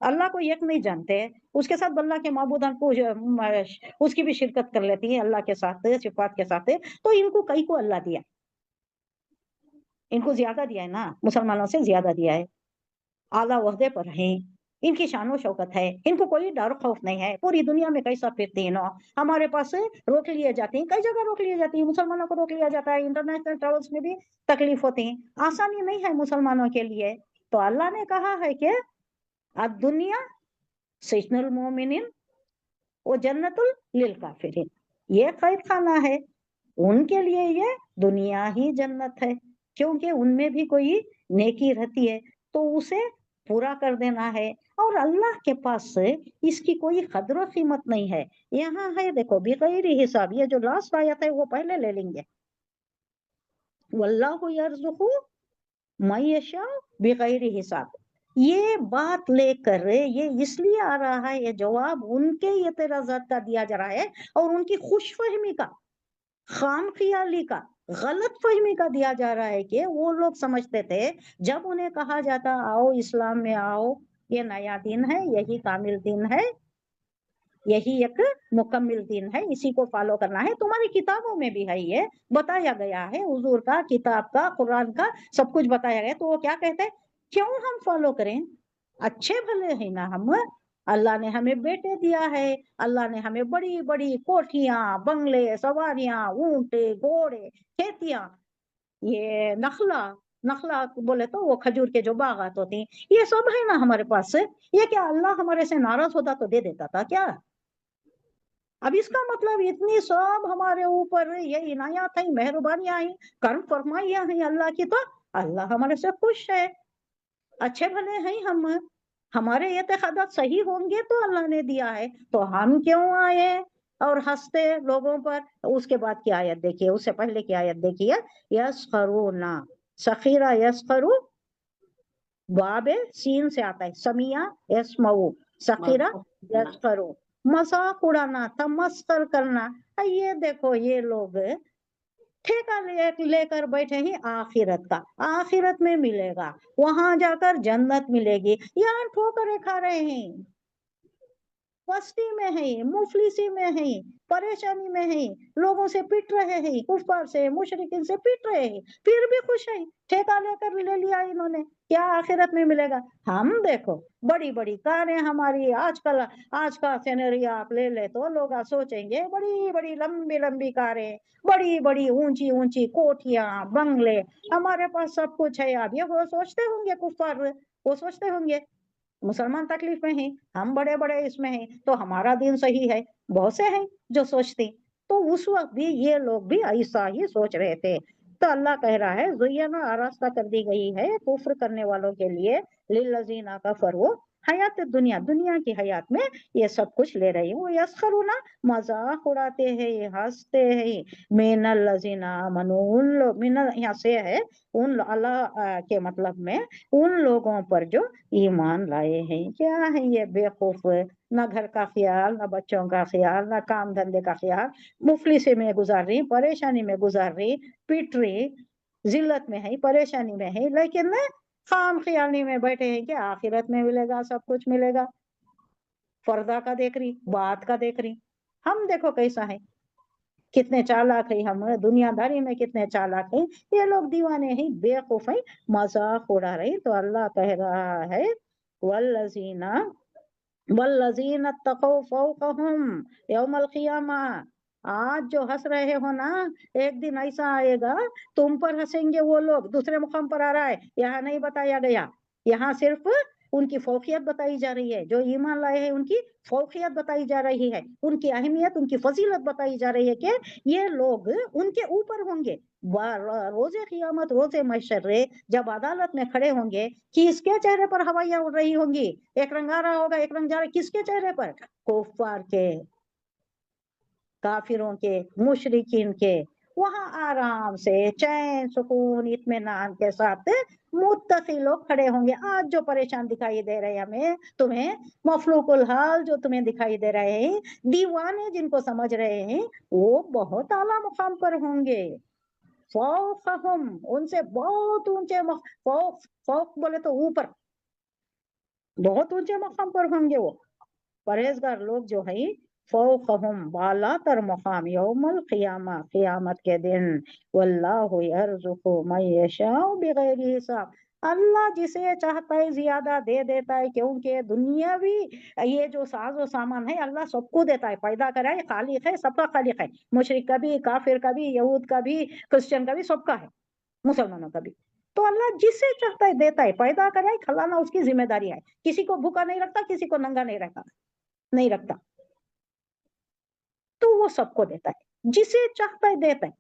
अल्लाह को एक नहीं जानते, उसके साथ अल्लाह के माबूदान को उसकी भी शिरकत कर लेती है अल्लाह के साथ, सिफात के साथ, तो इनको कई को अल्लाह दिया, इनको ज्यादा दिया है ना, मुसलमानों से ज्यादा दिया है, आला वहदे पर है, इनकी शानो शौकत है, इनको कोई डर खौफ नहीं है। पूरी दुनिया में कैसा फिरते हैं ना, हमारे पास रोक लिए जाते हैं, कई जगह रोक लिए जाती है, मुसलमानों को रोक लिया जाता है, इंटरनेशनल ट्रेवल्स में भी तकलीफ होती है, आसानी नहीं है मुसलमानों के लिए। तो अल्लाह ने कहा है कि दुनिया सिजनुल मोमिनिन वो जन्नतुल लिल काफिरिन, ये कैद खाना है, उनके लिए ये दुनिया ही जन्नत है, क्योंकि उनमें भी कोई नेकी रहती है तो उसे पूरा कर देना है, और अल्लाह के पास इसकी कोई कदर कीमत नहीं है। यहाँ है देखो बिगैर हिसाब, ये जो लास्ट आयत है वो पहले ले लेंगे, वल्लाहु यर्ज़ुक़ु मन यशाअ बिगैर हिसाब। ये बात लेकर ये इसलिए आ रहा है, ये जवाब उनके एतराज़ात का दिया जा रहा है और उनकी खुशफहमी का, खाम ख्याली का, गलत फहमी का दिया जा रहा है कि वो लोग समझते थे जब उन्हें कहा जाता आओ इस्लाम में आओ, ये नया दिन है, यही कामिल दिन है, यही एक मुकम्मिल दिन है, इसी को फॉलो करना है, तुम्हारी किताबों में भी है, ये बताया गया है, हुजूर का, किताब का, कुरान का, सब कुछ बताया गया। तो वो क्या कहते हैं, क्यों हम फॉलो करें, अच्छे भले हैं ना हम, अल्लाह ने हमें बेटे दिया है, अल्लाह ने हमें बड़ी बड़ी कोठियां, बंगले, सवारियां, ऊंट, घोड़े, खेतियां, ये नखला, नखला बोले तो वो खजूर के जो बागात होती हैं, ये सब है ना हमारे पास। ये क्या अल्लाह हमारे से नाराज होता तो दे देता था क्या? अब इसका मतलब इतनी सब हमारे ऊपर ये इनायत है, मेहरबानियां हैं, कर्म फरमाइयां हैं अल्लाह की, तो अल्लाह हमारे से खुश है, अच्छे भले हैं हम, हमारे एतकादात सही होंगे तो अल्लाह ने दिया है, तो हम क्यों आए और हंसते लोगों पर। उसके बाद की आयत देखिए, उससे पहले की आयत देखिए, यस्खरूना, सखीरा यस्खरू, बाबे सीन से आता है, समिया यस्मऊ, सखीरा यस्खरू, मजाक उड़ाना, तमस्कर करना। ये देखो ये लोग ठेका लेकर बैठे हैं आखिरत का, आखिरत में मिलेगा, वहां जाकर जन्नत मिलेगी, यहाँ ठोकरें खा रहे हैं, पस्ती में है, मुफलिसी में है, परेशानी में है, लोगों से पिट रहे हैं, कुफार से मुशरिकिन से पिट रहे हैं, फिर भी खुश है। ठेका लेकर ले लिया इन्होंने, क्या आखिरत में मिलेगा? हम देखो बड़ी बड़ी कारें हमारी, आजकल आज का सिनेरियो आप ले ले तो लोग सोचेंगे बड़ी बड़ी लंबी लंबी कारें, बड़ी बड़ी ऊंची ऊंची कोठियां, बंगले, हमारे पास सब कुछ है। अब ये वो सोचते होंगे कुफार, वो सोचते होंगे मुसलमान तकलीफ में है, हम बड़े बड़े इसमें हैं, तो हमारा दिन सही है। बहुत से हैं जो सोचते, तो उस वक्त भी ये लोग भी ऐसा ही सोच रहे थे। तो अल्लाह कह रहा है ज़ुय्यना, आरास्ता कर दी गई है कुफ्र करने वालों के लिए, लिल्लज़ीना कफरू, हयात दुनिया, दुनिया की हयात में ये सब कुछ ले रही हूँ। यस्खरुना, मजाक उड़ाते हैं, ये हंसते हैं, मिनल लज़ीना आमनू, उन लोग, मिनल यहाँ से है उन, अल्लाह के मतलब में उन लोगों पर जो ईमान लाए हैं। क्या है ये बेवकूफ, ना घर का ख्याल, ना बच्चों का ख्याल, ना काम धंधे का ख्याल, मुफलिसी में गुजार रही, परेशानी में गुजार रही, पिट रही, जिल्लत में है, परेशानी में है, लेकिन ना खाम ख्याली में बैठे हैं कि आखिरत में मिलेगा, सब कुछ मिलेगा। पर्दा का देख रही, बात का देख रही। हम देखो कैसा है, कितने चालाक है हम, दुनियादारी में कितने चालाक है। ये लोग दीवाने हैं, बेवकूफ है, मजाक उड़ा रहे। तो अल्लाह कह रहा है वल्लज़ीना वल्लज़ीना तक़ौ फ़ौक़हुम यौमल क़ियामा, आज जो हंस रहे हो ना, एक दिन ऐसा आएगा तुम पर हंसेंगे वो लोग। दूसरे मुकाम पर आ रहा है, यहाँ नहीं बताया गया, यहाँ सिर्फ उनकी फौकियत बताई जा रही है। जो ईमान लाए हैं उनकी फौकियत बताई जा रही है, उनकी अहमियत, उनकी फजीलत बताई जा रही है कि ये लोग उनके ऊपर होंगे। रोजे क़ियामत, रोजे महशर, जब अदालत में खड़े होंगे, किसके चेहरे पर हवाइयां उड़ रही होंगी? एक रंग आ रहा होगा, एक रंग जा रहा, किसके चेहरे पर? कुफार के, काफिरों के, मुशरिकीन के। वहां आराम से चैन सुकून इत्मीनान के साथ मुत्तकी लोग खड़े होंगे। आज जो परेशान दिखाई दे रहे हैं हमें, तुम्हें, मफलूकुल हाल जो तुम्हें दिखाई दे रहे हैं, दीवाने जिनको समझ रहे हैं, वो बहुत आला मुकाम पर होंगे। फौकहुम, उनसे बहुत ऊंचे, फौक, फौक बोले तो ऊपर, बहुत ऊंचे मकाम पर होंगे वो परहेजगार लोग जो है। फौकहुम, बाला तर मकाम, यौमल क़ियामा, क़ियामत के दिन। वल्लाहु यर्ज़ुक़ु मन यशाअ बिगैरि हिसाब, अल्लाह जिसे चाहता है ज्यादा दे देता है, क्योंकि दुनियावी ये जो साजो सामान है अल्लाह सबको देता है, पैदा करा है, खालिक है, सबका खालिक है, मुशरिक का भी, काफिर का भी, यहूद का भी, क्रिश्चियन का भी, सबका है, मुसलमानों का भी। तो अल्लाह जिसे चाहता है देता है, पैदा कराए, खिलाना उसकी जिम्मेदारी है। किसी को भूखा नहीं रखता, किसी को नंगा नहीं रखता, नहीं रखता, तो वो सबको देता है, जिसे चाहता है देता है।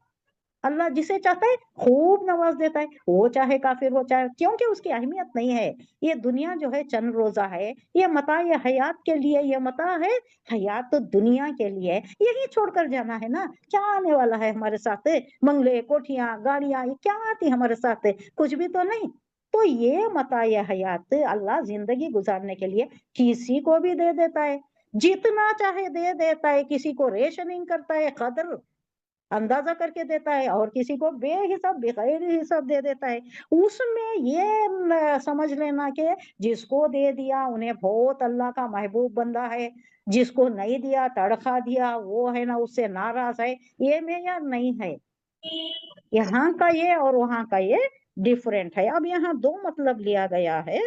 अल्लाह जिसे चाहता है खूब नवाज देता है, वो चाहे काफिर हो चाहे, क्योंकि उसकी अहमियत नहीं है। ये दुनिया जो है चंद रोजा है, ये मता, ये हयात के लिए, ये मता है, हयात तो दुनिया के लिए, यही छोड़कर जाना है ना। क्या आने वाला है हमारे साथ? बंगले, कोठियां, गाड़ियां, ये क्या आती हमारे साथ? कुछ भी तो नहीं। तो ये मता, ये हयात अल्लाह जिंदगी गुजारने के लिए किसी को भी दे देता है, जितना चाहे दे देता है। किसी को रेशनिंग करता है, कदर अंदाजा करके देता है, और किसी को बेहिसाब, बगैर हिसाब दे देता है। उसमें ये समझ लेना कि जिसको दे दिया उन्हें बहुत अल्लाह का महबूब बंदा है, जिसको नहीं दिया, तड़खा दिया, वो है ना उससे नाराज है। ये मेयार नहीं है, यहाँ का ये और वहां का ये डिफरेंट है। अब यहाँ दो मतलब लिया गया है,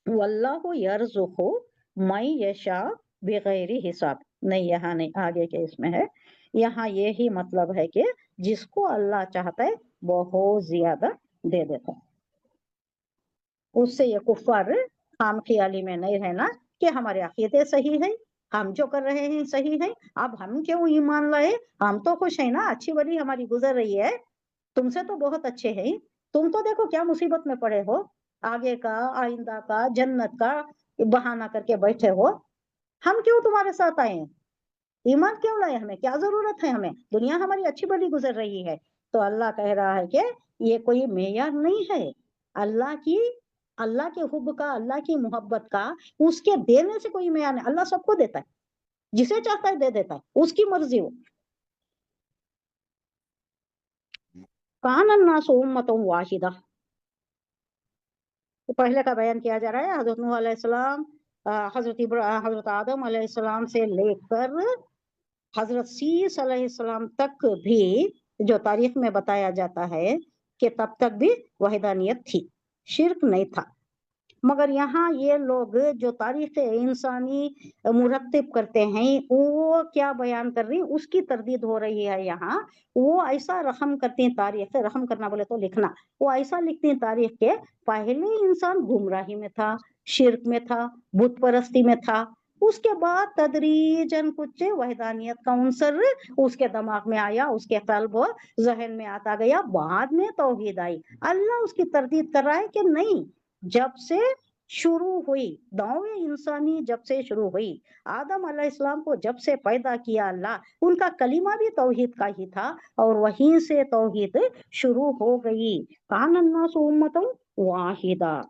वल्लाहु यर्ज़ुक़ु मन यशा बिगैरि हिसाब, नहीं यहाँ नहीं, आगे के इसमें है। यहाँ ये ही मतलब है कि जिसको अल्लाह चाहता है बहुत ज्यादा दे देता है। उससे ये कुफार खाम ख्याली में नहीं रहना कि हमारे अकीदे सही है, हम जो कर रहे हैं सही है, अब हम क्यों ईमान लाए, हम तो खुश है ना, अच्छी बड़ी हमारी गुजर रही है, तुमसे तो बहुत अच्छे हैं, तुम तो देखो क्या मुसीबत में पड़े हो, आगे का, आइंदा का, जन्नत का बहाना करके बैठे हो, हम क्यों तुम्हारे साथ आए हैं, ईमान क्यों लाए, हमें क्या जरूरत है, हमें दुनिया हमारी अच्छी भली गुजर रही है। तो अल्लाह कह रहा है कि ये कोई मेयार नहीं है अल्लाह की, अल्लाह के हुब का, अल्लाह की मोहब्बत का, उसके देने से कोई मेयार नहीं। अल्लाह सबको देता है, जिसे चाहता है दे देता है, उसकी मर्जी हो। कान अन्नासु उम्मतन वाहिदा, तो पहले का बयान किया जा रहा है, हजरत नूह अलैहिस्सलाम حضرت آدم علیہ السلام سے لے کر حضرت سیس علیہ السلام تک بھی جو تاریخ میں بتایا جاتا ہے کہ تب تک بھی وحدانیت تھی، شرک نہیں تھا. مگر یہاں یہ لوگ جو تاریخ انسانی مرتب کرتے ہیں وہ کیا بیان کر رہی ہیں، اس کی تردید ہو رہی ہے یہاں. وہ ایسا رقم کرتی ہیں تاریخ، رقم کرنا بولے تو لکھنا، وہ ایسا لکھتی ہیں تاریخ کے پہلے انسان گمراہی میں تھا، شرک میں تھا، بت پرستی میں تھا، اس کے بعد تدریجاً کچھ وحدانیت کا عنصر اس کے دماغ میں آیا، اس کے قلب و ذہن میں آتا گیا، بعد میں توحید آئی. اللہ اس کی تردید کر رہا ہے کہ نہیں، جب سے شروع ہوئی دعوے انسانی، جب سے شروع ہوئی، آدم علیہ السلام کو جب سے پیدا کیا اللہ، ان کا کلمہ بھی توحید کا ہی تھا اور وہیں سے توحید شروع ہو گئی. کان الناس امۃ واحدہ،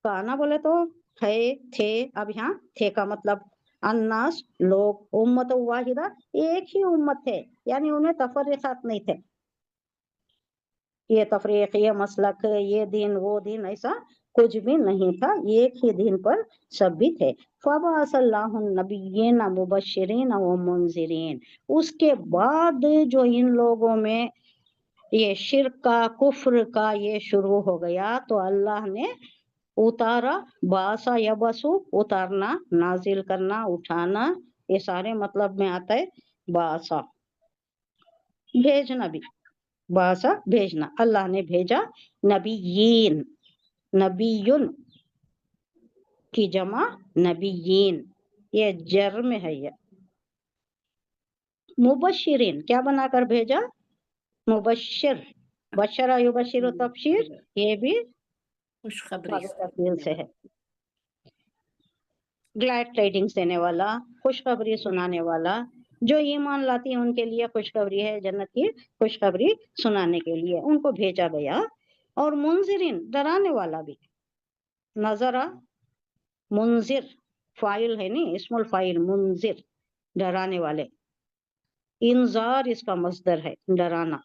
کانا بولے تو ہے، تھے. اب یہاں تھے کا مطلب الناس لوگ، امت واحدہ ایک ہی امت تھے، یعنی انہیں تفرقات نہیں تھے، یہ تفریق، یہ مسلک، یہ دین وہ دین، ایسا کچھ بھی نہیں تھا، ایک ہی دین پر سب بھی تھے. فبعث اللہ النبیین مبشرین و منذرین، اس کے بعد جو ان لوگوں میں یہ شرک کا، کفر کا یہ شروع ہو گیا تو اللہ نے اتارا، باسا یا بسو اتارنا، نازل کرنا، اٹھانا، یہ سارے مطلب میں آتا ہے. باسا بھیجنا بھی، باسا بھیجنا، اللہ نے بھیجا. نبیین، نبیون کی جمع نبیین، یہ جر میں ہے. یہ مبشرین کیا بنا کر بھیجا؟ مبشر، بشرا یبشر و تبشیر، یہ بھی خوشخبری تفصیل سے ہے. گلیڈ ٹائڈنگس دینے والا، خوشخبری سنانے والا، جو ایمان لاتی ہیں ان کے لیے خوشخبری ہے، جنت کی خوشخبری سنانے کے لیے ان کو بھیجا گیا. اور منذرین ڈرانے والا بھی، نظرا منذر فائل ہے نہیں، اسم الفائل منذر، ڈرانے والے. انذار اس کا مصدر ہے، ڈرانا.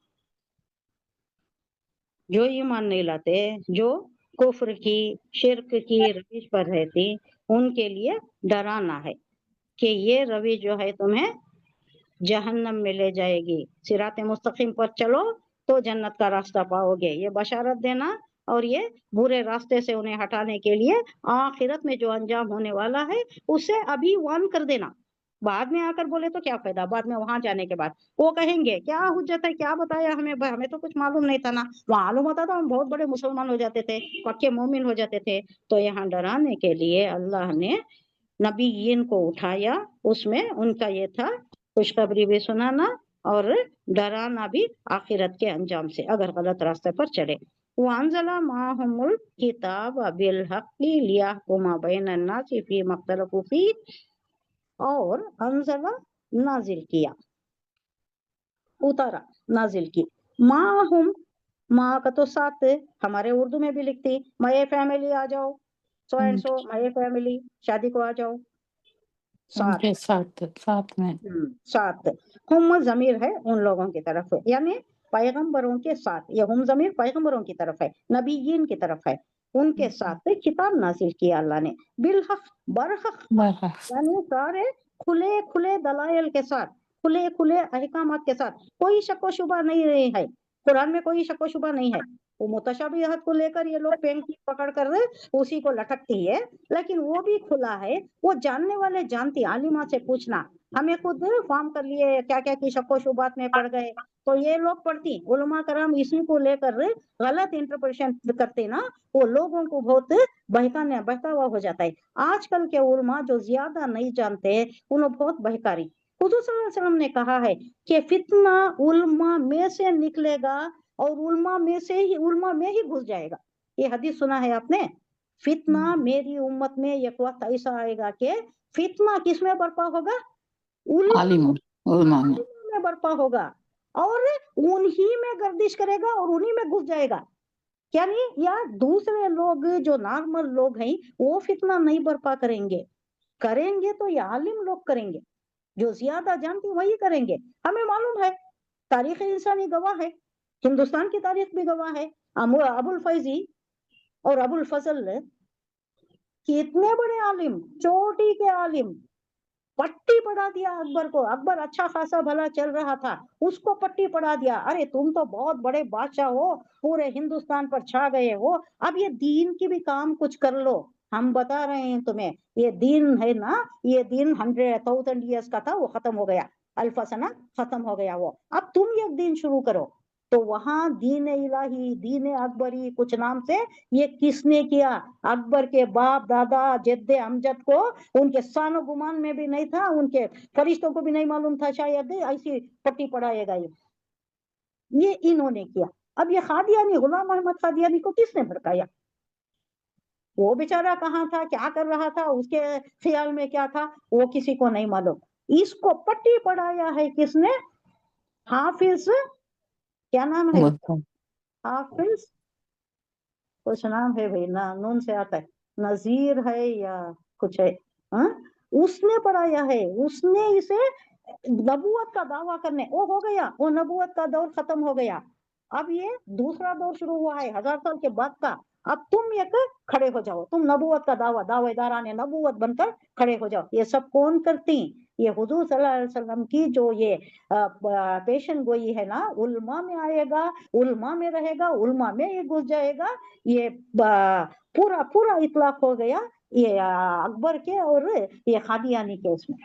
جو ایمان نہیں لاتے، جو کفر کی، شرک کی روش پر رہتی، ان کے لیے ڈرانا ہے کہ یہ روش جو ہے تمہیں جہنم میں لے جائے گی، صراط مستقیم پر چلو تو جنت کا راستہ پاؤ گے، یہ بشارت دینا. اور یہ برے راستے سے انہیں ہٹانے کے لیے آخرت میں جو انجام ہونے والا ہے اسے ابھی وارن کر دینا. بعد میں آ کر بولے تو کیا فائدہ، بعد میں وہاں جانے کے بعد وہ کہیں گے کیا حجت ہے، کیا بتایا ہمیں، ہمیں تو کچھ معلوم نہیں تھا نا، معلوم ہوتا تو ہم بہت بڑے مسلمان ہو جاتے تھے، پکے مومن ہو جاتے تھے. تو یہاں ڈرانے کے لیے اللہ نے نبیین کو اٹھایا، اس میں ان کا یہ تھا خوشخبری بھی سنانا اور ڈرانا بھی آخرت کے انجام سے اگر غلط راستے پر چلے. وَأَنزَلَ مَعَهُمُ الْكِتَابَ بِالْحَقِّ لِيَحْكُمَ بَيْنَ النَّاسِ فِيمَا اخْتَلَفُوا فِيهِ، اور انزل نازل کیا، اتارا نازل کی. معہم، ماں کا تو ساتھ ہمارے اردو میں بھی لکھتی، مائے فیملی آ جاؤ، so and so my family, شادی کو آ جاؤ، ان ساتھ. کے ساتھ، ساتھ میں. ساتھ ہم ضمیر ہے ان لوگوں کی طرف، یعنی پیغمبروں کے ساتھ، یہ ہم ضمیر پیغمبروں کی طرف ہے، نبیین کی طرف ہے، ان کے ساتھ کتاب نازل کیا اللہ نے، بالحق برحق، برحق. یعنی سارے کھلے کھلے دلائل کے ساتھ، کھلے کھلے احکامات کے ساتھ، کوئی شک و شبہ نہیں ہے. قرآن میں کوئی شک و شبہ نہیں ہے. وہ متشابہات کو لے کر یہ لوگ پین کی پکڑ کر اسی کو لٹکتی ہے، لیکن وہ بھی کھلا ہے، وہ جاننے والے جانتی، عالمہ سے پوچھنا. ہمیں خود فارم کر لیے کیا کیا کی شک و شبات میں پڑ گئے تو یہ لوگ پڑھتی، علماء کرام اسی کو لے کر غلط انٹرپریشن کرتے نا، وہ لوگوں کو بہت بہکاوا ہو جاتا ہے. آج کل کے علماء جو زیادہ نہیں جانتے انہوں بہت بہکاری. حضور صلی اللہ علیہ وسلم نے کہا ہے کہ فتنہ علماء میں سے نکلے گا اور علماء میں ہی گھس جائے گا. یہ حدیث سنا ہے آپ نے؟ فتنہ میری امت میں ایک وقت ایسا آئے گا کہ فتنہ کس میں برپا ہوگا؟ عالم علماء میں. میں برپا ہوگا اور انہی میں گردش کرے گا اور انہی میں گھس جائے گا. یعنی یا دوسرے لوگ جو نارمل لوگ ہیں وہ فتنہ نہیں برپا کریں گے تو یہ عالم لوگ کریں گے، جو زیادہ جانتے وہی کریں گے. ہمیں معلوم ہے، تاریخ انسانی گواہ ہے، ہندوستان کی تاریخ بھی گواہ ہے. ابو الفیضی اور ابو الفضل कितने बड़े आलिम, चोटी के आलिम, पट्टी पढ़ा दिया अकबर को। अकबर अच्छा खासा भला चल रहा था, उसको पट्टी पढ़ा दिया। अरे तुम तो बहुत बड़े बादशाह हो, पूरे हिंदुस्तान पर छा गए हो, अब ये दीन की भी काम कुछ कर लो। हम बता रहे हैं तुम्हें, ये दीन है ना, ये दीन 100,000 ईयर्स का था, वो खत्म हो गया, अल्फा सना खत्म हो गया वो, अब तुम एक दीन शुरू करो। तो वहां दीन इलाही, दीन अकबरी कुछ नाम से ये किसने किया? अकबर के बाप दादा जद्दे अमजद को, उनके सानो गुमान में भी नहीं था, उनके फरिश्तों को भी नहीं मालूम था शायद ऐसी पट्टी पढ़ाएगा ये इन्होंने किया। अब ये कादियानी, गुलाम अहमद कादियानी को किसने भड़काया? वो बेचारा कहाँ था, क्या कर रहा था, उसके ख्याल में क्या था, वो किसी को नहीं मालूम। इसको पट्टी पढ़ाया है किसने? हाफिज, क्या नाम है? हाफिज कुछ नाम है भाई, ना नून से आता है, नजीर है या कुछ है, हाँ? उसने पढ़ाया है, उसने इसे नबूवत का दावा करने, वो हो गया, वो नबूवत का दौर खत्म हो गया। अब ये दूसरा दौर शुरू हुआ है 1000 साल के बाद का। अब तुम एक खड़े हो जाओ, तुम नबूवत का दावा, दावेदाराने नबूवत बनकर खड़े हो जाओ। ये सब कौन करती? ये हुजूर सल्लल्लाहु अलैहि वसल्लम की जो ये पेशन गोई है ना, उल्मा में आएगा, उल्मा में रहेगा, उल्मा में ये घुस जाएगा। ये पूरा पूरा इतलाक हो गया ये अकबर के और ये कादियानी के उसमें।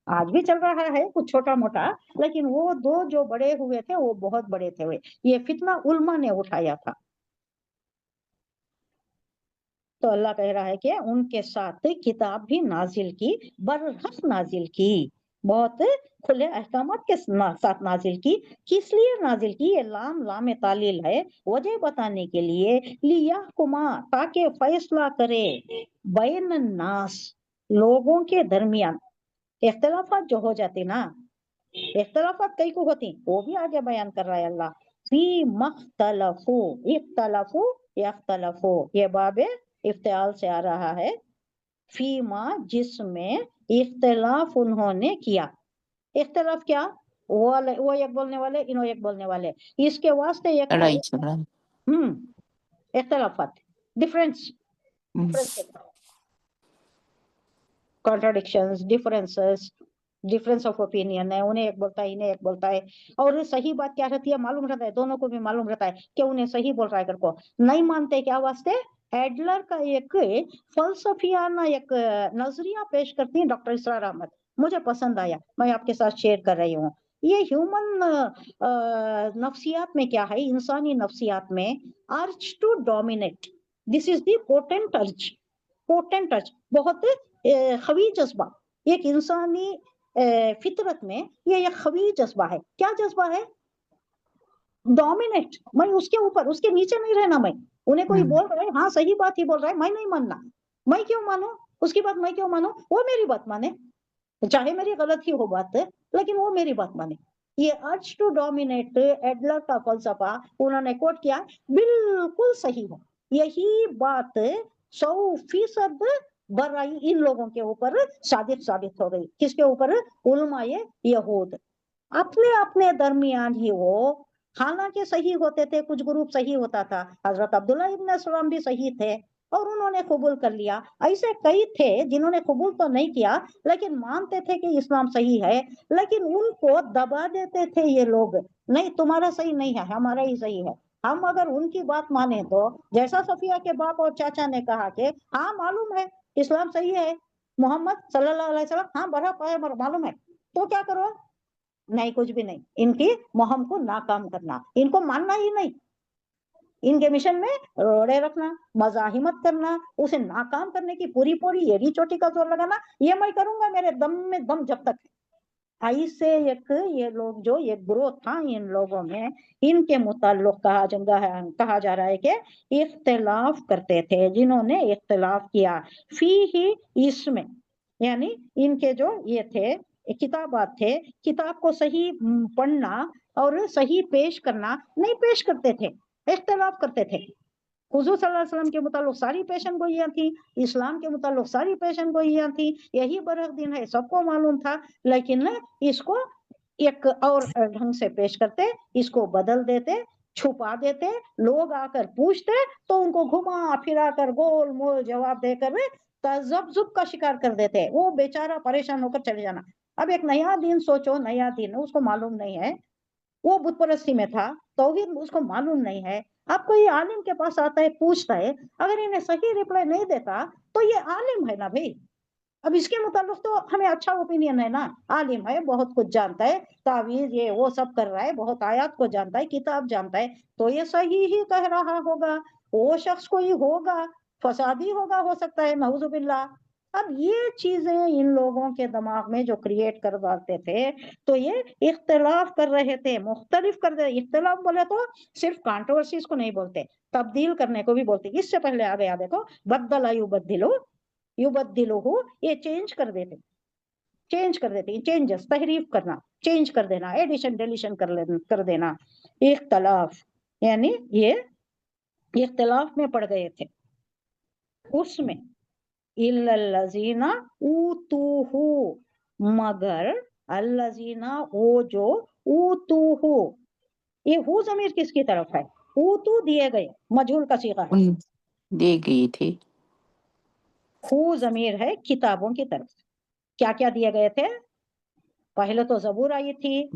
आज भी चल रहा है कुछ छोटा मोटा, लेकिन वो दो जो बड़े हुए थे वो बहुत बड़े थे। वे ये फितना उल्मा ने उठाया था। तो अल्लाह कह रहा है कि उनके साथ किताब भी नाजिल की, बरहक नाजिल की, बहुत खुले अहकामात के साथ नाजिल की। किस लिए नाजिल की? ये लाम लाम तालील है, वजह बताने के लिए, लिया कुमा, ताकि फैसला करे, बैन नास, लोगों के दरमियान। इख्तलाफात जो हो जाती ना, इख्तलाफात कई को होती, वो भी आगे बयान कर रहा है अल्लाह। फी मख्तलफू, इख्तलफू यख्तलफू, ये बाबे इफ्तिआल से आ रहा है। फीमा, जिसमें इख्तलाफ उन्होंने किया। इख्तलाफ क्या? वो एक बोलने वाले, इन्हों एक बोलने वाले, इसके वास्ते एक लड़ाई झगड़ा। इख्तलाफात, difference, contradictions, differences, difference of opinion है, उन्हें एक बोलता है, इन्हें एक बोलता है। और सही बात क्या रहती है मालूम रहता है, दोनों को भी मालूम रहता है कि उन्हें सही बोल रहा है, को नहीं मानते क्या वास्ते? एडलर का एक फलसफियाना एक नजरिया पेश करती है डॉक्टर इसरार अहमद, मुझे पसंद आया, मैं आपके साथ शेयर कर रही हूँ। ये ह्यूमन नफ्सियात में क्या है, इंसानी नफ्सियात में, urge to dominate, this is the potent urge, potent urge, बहुत खवी जज्बा, एक इंसानी फितरत में ये एक खवी जज्बा है। क्या जज्बा है? डोमिनेट, मैं उसके ऊपर, उसके नीचे नहीं रहना। मैं, उन्हें कोई बोल रहा है, हाँ सही बात ही बोल रहा है, मैं नहीं मानना, मैं क्यों मानूं उसकी बात, मैं क्यों मानूं, वो मेरी बात माने, चाहे मेरी गलत ही हो बात, लेकिन वो मेरी बात माने। ये अर्ज टू डोमिनेट, एडलर का फलसफा उन्होंने कोट किया, बिल्कुल सही है। यही बात 100% बराई इन लोगों के ऊपर साबित हो गई। किसके ऊपर? उलमाए यहूद, अपने अपने दरमियान ही वो, हालांकि सही होते थे, कुछ ग्रुप सही होता था, हजरत अब्दुल्ला इब्न सलाम भी सही थे और उन्होंने कबूल कर लिया। ऐसे कई थे जिन्होंने कबूल तो नहीं किया, लेकिन मानते थे कि इस्लाम सही है, लेकिन उनको दबा देते थे ये लोग, नहीं तुम्हारा सही नहीं है, हमारा ही सही है। हम अगर उनकी बात माने तो, जैसा सफिया के बाप और चाचा ने कहा कि हाँ मालूम है इस्लाम सही है, मोहम्मद सल्लल्लाहु अलैहि वसल्लम हाँ बड़ा मालूम है, तो क्या करो? नहीं, कुछ भी नहीं, इनकी मुहिम को नाकाम करना, इनको मानना ही नहीं, इनके मिशन में रोड़े रखना, मजाहिमत करना, उसे नाकाम करने की पूरी पूरी एड़ी चोटी का जोर लगाना, ये मैं करूंगा मेरे दम में दम जब तक। ऐसे एक ये लोग, जो ये ग्रोथ था इन लोगों में, इनके मुताल्लिक कहा जा रहा है कि इख्तिलाफ करते थे, जिन्होंने इख्तिलाफ किया, फी ही, इसमें, यानी इनके जो ये थे किताबात थे, किताब को सही पढ़ना और सही पेश करना नहीं पेश करते थे, इख्तिलाफ करते थे। हुजूर सल्लल्लाहु अलैहि वसल्लम के मुताल्लिक सारी पेशन गोइयां थी, इस्लाम के मुताल्लिक सारी पेशन गोइयां थी, यही बरक दिन है, सबको मालूम था, लेकिन इसको एक और ढंग से पेश करते, इसको बदल देते, छुपा देते, लोग आकर पूछते तो उनको घुमा फिरा कर गोल मोल जवाब देकर वे तजब्जुब का शिकार कर देते, वो बेचारा परेशान होकर चले जाना। अब एक नया दिन सोचो, नया दिन उसको मालूम नहीं है, वो बुत परस्ती में था, तौहीद उसको मालूम नहीं है। अब कोई आलिम के पास आता है, पूछता है, अगर इन्हें सही रिप्लाई नहीं देता तो ये आलिम है ना भाई। अब इसके मुताबिक तो हमें अच्छा ओपिनियन है ना, आलिम है, बहुत कुछ जानता है, तावीज ये वो सब कर रहा है, बहुत आयत को जानता है, किताब जानता है, तो ये सही ही कह रहा होगा। वो शख्स कोई होगा, फसादी होगा, हो सकता है, नऊजुबिल्लाह। अब ये चीजें इन लोगों के दिमाग में जो क्रिएट कर डालते थे, तो ये इख्तिलाफ कर रहे थे, मुख्तलिफ कर रहे। इख्तिलाफ बोले तो सिर्फ कंट्रोवर्सीज को नहीं बोलते, तब्दील करने को भी बोलते। इससे पहले आ गया देखो, बद्दला युबद्दिलु युबद्दिलुहु, ये चेंज कर देते, चेंजेस, तहरीफ करना, चेंज कर देना, एडिशन डिलीशन कर देना। इख्तिलाफ यानी ये इख्तिलाफ में पड़ गए थे उसमें। इल्लल्लज़ीना ऊतूहु, मगर अल्लज़ीना वो जो ऊतूहु, ये हु ज़मीर किसकी तरफ है? ऊतू दिए गए, मजहूल का सीगा है, उन दे गई थी। हु ज़मीर है किताबों की तरफ। क्या क्या दिए गए थे? पहले तो जबूर आई थी,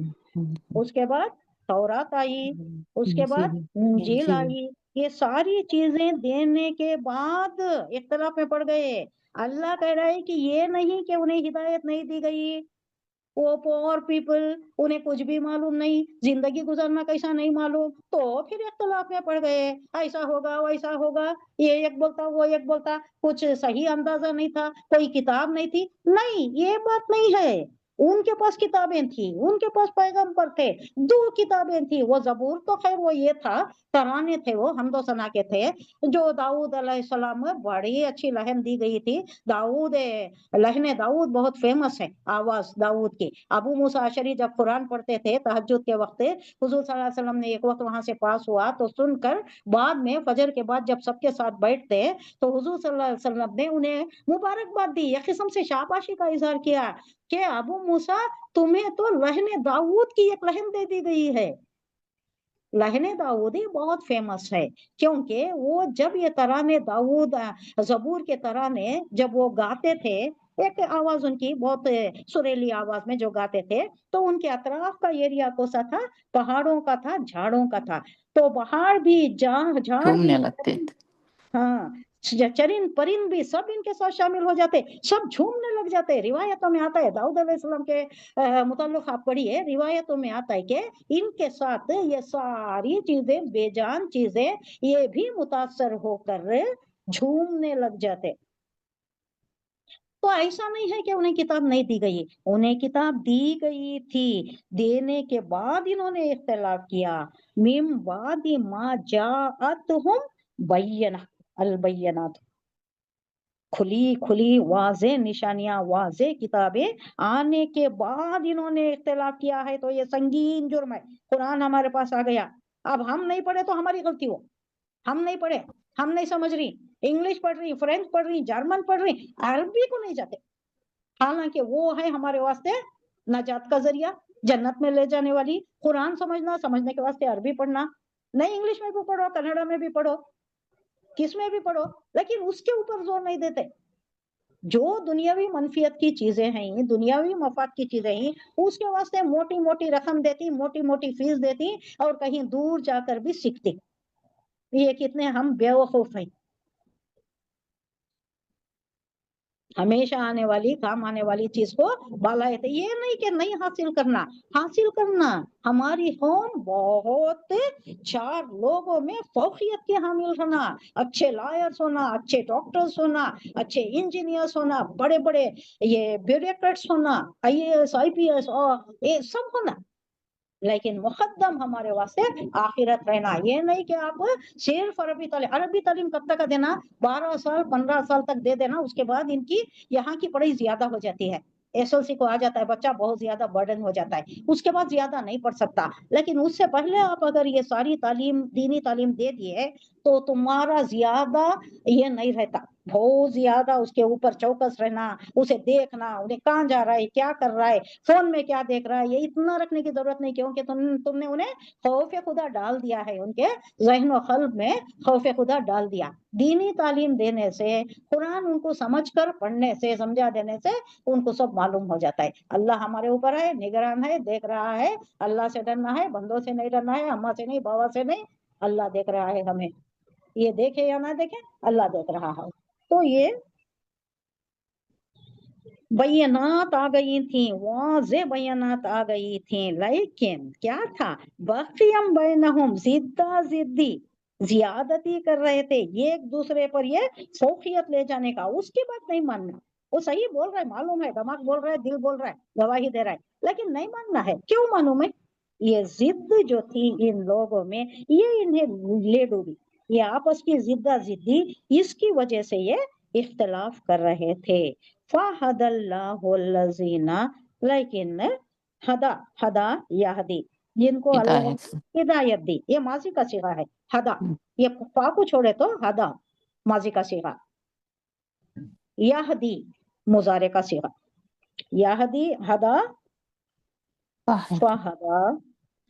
उसके बाद तौरात आई, उसके बाद इंजील आई। ये सारी चीजें देने के बाद इख्तिलाफ में पड़ गए। अल्लाह कह रहा है कि ये नहीं कि उन्हें हिदायत नहीं दी गई, वो पोअर पीपल, उन्हें कुछ भी मालूम नहीं, जिंदगी गुजारना कैसा नहीं मालूम, तो फिर इख्तिलाफ में पड़ गए, ऐसा होगा वैसा होगा, ये एक बोलता वो एक बोलता, कुछ सही अंदाजा नहीं था, कोई किताब नहीं थी। नहीं, ये बात नहीं है। उनके पास किताबें थी, उनके पास पैगंबर थे, 2 किताबें थी। वो जबूर तो खैर वो ये था, तराने थे, वो हमदो सना के थे, जो दाऊद अलैहिस्सलाम में बड़ी अच्छी लहन दी गई थी। दाऊद, लहने दाऊद बहुत फेमस है, आवाज दाऊद की। अबू मूसा अशरी जब कुरान पढ़ते थे तहज्जुद के वक्त, हुजूर सल्लल्लाहु अलैहि वसल्लम ने एक वक्त वहां से पास हुआ तो सुनकर बाद में फजर के बाद जब सबके साथ बैठते तो हुजूर सल्लल्लाहु अलैहि वसल्लम ने उन्हें मुबारकबाद दी, एक किस्म से शाबाशी का इजहार किया कि अबू मूसा, तुम्हें तो लहने दाऊद की एक लहन दे दी गई है। लहने दाऊदी बहुत फेमस है, क्योंकि वो जब ये तराने दाऊद, जबूर के तराने जब वो गाते थे, एक आवाज उनकी बहुत सुरीली आवाज में जो गाते थे, तो उनके अतराफ का एरिया कौन था? पहाड़ों का था, झाड़ों का था। तो पहाड़ भी, झाड़ भी, झूमने लगते थे। हाँ, चरिन परिन भी सब इनके साथ शामिल हो जाते, सब झूमने लग जाते। रिवायतों में आता है, दाऊद अलैहिस्सलाम के मुताल्लिक आप पढ़िए, रिवायतों में आता है कि इनके साथ ये सारी चीजें, बेजान चीजें, ये भी मुतासर होकर झूमने लग जाते। तो ऐसा नहीं है कि उन्हें किताब नहीं दी गई, उन्हें किताब दी गई थी, देने के बाद इन्होंने इख्तिलाफ किया। मिम बादी मा जाअतहुम बय्यना अल बय्यनात, खुली खुली वाजे निशानियां, वाजे किताबें आने के बाद इन्होंने इख्तिलाफ किया है, तो ये संगीन जुर्म है। कुरान हमारे पास आ गया, अब हम नहीं पढ़े तो हमारी गलती हो, हम नहीं पढ़े, हम नहीं समझ रही, इंग्लिश पढ़ रही, फ्रेंच पढ़ रही, जर्मन पढ़ रही, अरबी को नहीं जाते, हालांकि वो है हमारे वास्ते नजात का जरिया, जन्नत में ले जाने वाली। कुरान समझना, समझने के वास्ते अरबी पढ़ना, नहीं इंग्लिश में भी पढ़ो, कन्नड़ा में भी पढ़ो, किस में भी पढ़ो, लेकिन उसके ऊपर जोर नहीं देते। जो दुनियावी मनफियत की चीजें हैं, दुनियावी मफाद की चीजें हैं, उसके वास्ते मोटी मोटी रकम देती, मोटी मोटी फीस देती, और कहीं दूर जाकर भी सीखती। ये कितने हम बेवकूफ हैं। हमेशा आने वाली, काम आने वाली चीज को बालाए थे, ये नहीं कि नहीं हासिल करना, हासिल करना। हमारी कौम बहुत 4 लोगों में फौकियत के हामिल होना, अच्छे लॉयर्स होना, अच्छे डॉक्टर्स होना, अच्छे इंजीनियर्स होना, बड़े बड़े ये ब्यूरोक्रेट्स होना, IAS IPS और ये सब होना, लेकिन मुकद्दम हमारे वास्ते आखिरत रहना। ये नहीं कि आप सिर्फ अरबी तालीम कब तक का देना? 12 साल 15 साल तक दे देना, उसके बाद इनकी यहाँ की पढ़ाई ज्यादा हो जाती है, SLC को आ जाता है बच्चा, बहुत ज्यादा बर्डन हो जाता है, उसके बाद ज्यादा नहीं पढ़ सकता। लेकिन उससे पहले आप अगर ये सारी तालीम, दीनी तालीम दे दिए, तो तुम्हारा ज्यादा ये नहीं रहता, बहुत ज्यादा उसके ऊपर चौकस रहना, उसे देखना, उन्हें कहाँ जा रहा है, क्या कर रहा है, फोन में क्या देख रहा है, ये इतना रखने की जरूरत नहीं, क्योंकि तुमने उन्हें खौफ खुदा डाल दिया है, उनके ज़हन व क़ल्ब में खौफ खुदा डाल दिया। दीनी तालीम देने से, कुरान उनको समझकर पढ़ने से, समझा देने से उनको सब मालूम हो जाता है। अल्लाह हमारे ऊपर है, निगरान है, देख रहा है। अल्लाह से डरना है, बंदों से नहीं डरना है, अम्मा से नहीं, बाबा से नहीं, अल्लाह देख रहा है हमें। ये देखे या ना देखे, अल्लाह देख रहा है। तो ये बयनात आ गई थी, वाज़े बयनात आ गई थी, लेकिन क्या था, बक़ियम बैनहुम, जिद्दा जिद्दी, ज्यादती कर रहे थे ये एक दूसरे पर, ये फौकियत ले जाने का, उसकी बात नहीं मानना। वो सही बोल रहा है, मालूम है, दिमाग बोल रहा है, दिल बोल रहा है, गवाही दे रहा है, लेकिन नहीं मानना है। क्यों मानूं मैं? ये जिद जो थी इन लोगों में, ये इन्हें ले डूबी, ये आपस की जिद्दा जिद्दी, इसकी वजह से ये इख्तलाफ कर रहे थे। फ़हदल्लाहुल्लज़ीना, लेकिन हदा, हदा यहदी, जिनको अल्लाह ने हिदायत। हिदायत दी, ये माजी का सिगा है, हदा, ये फा को छोड़े तो हदा माजी का सिगा, यहदी मुजारे का सिगा, यहदी, हदा, वाहिद। फहदा,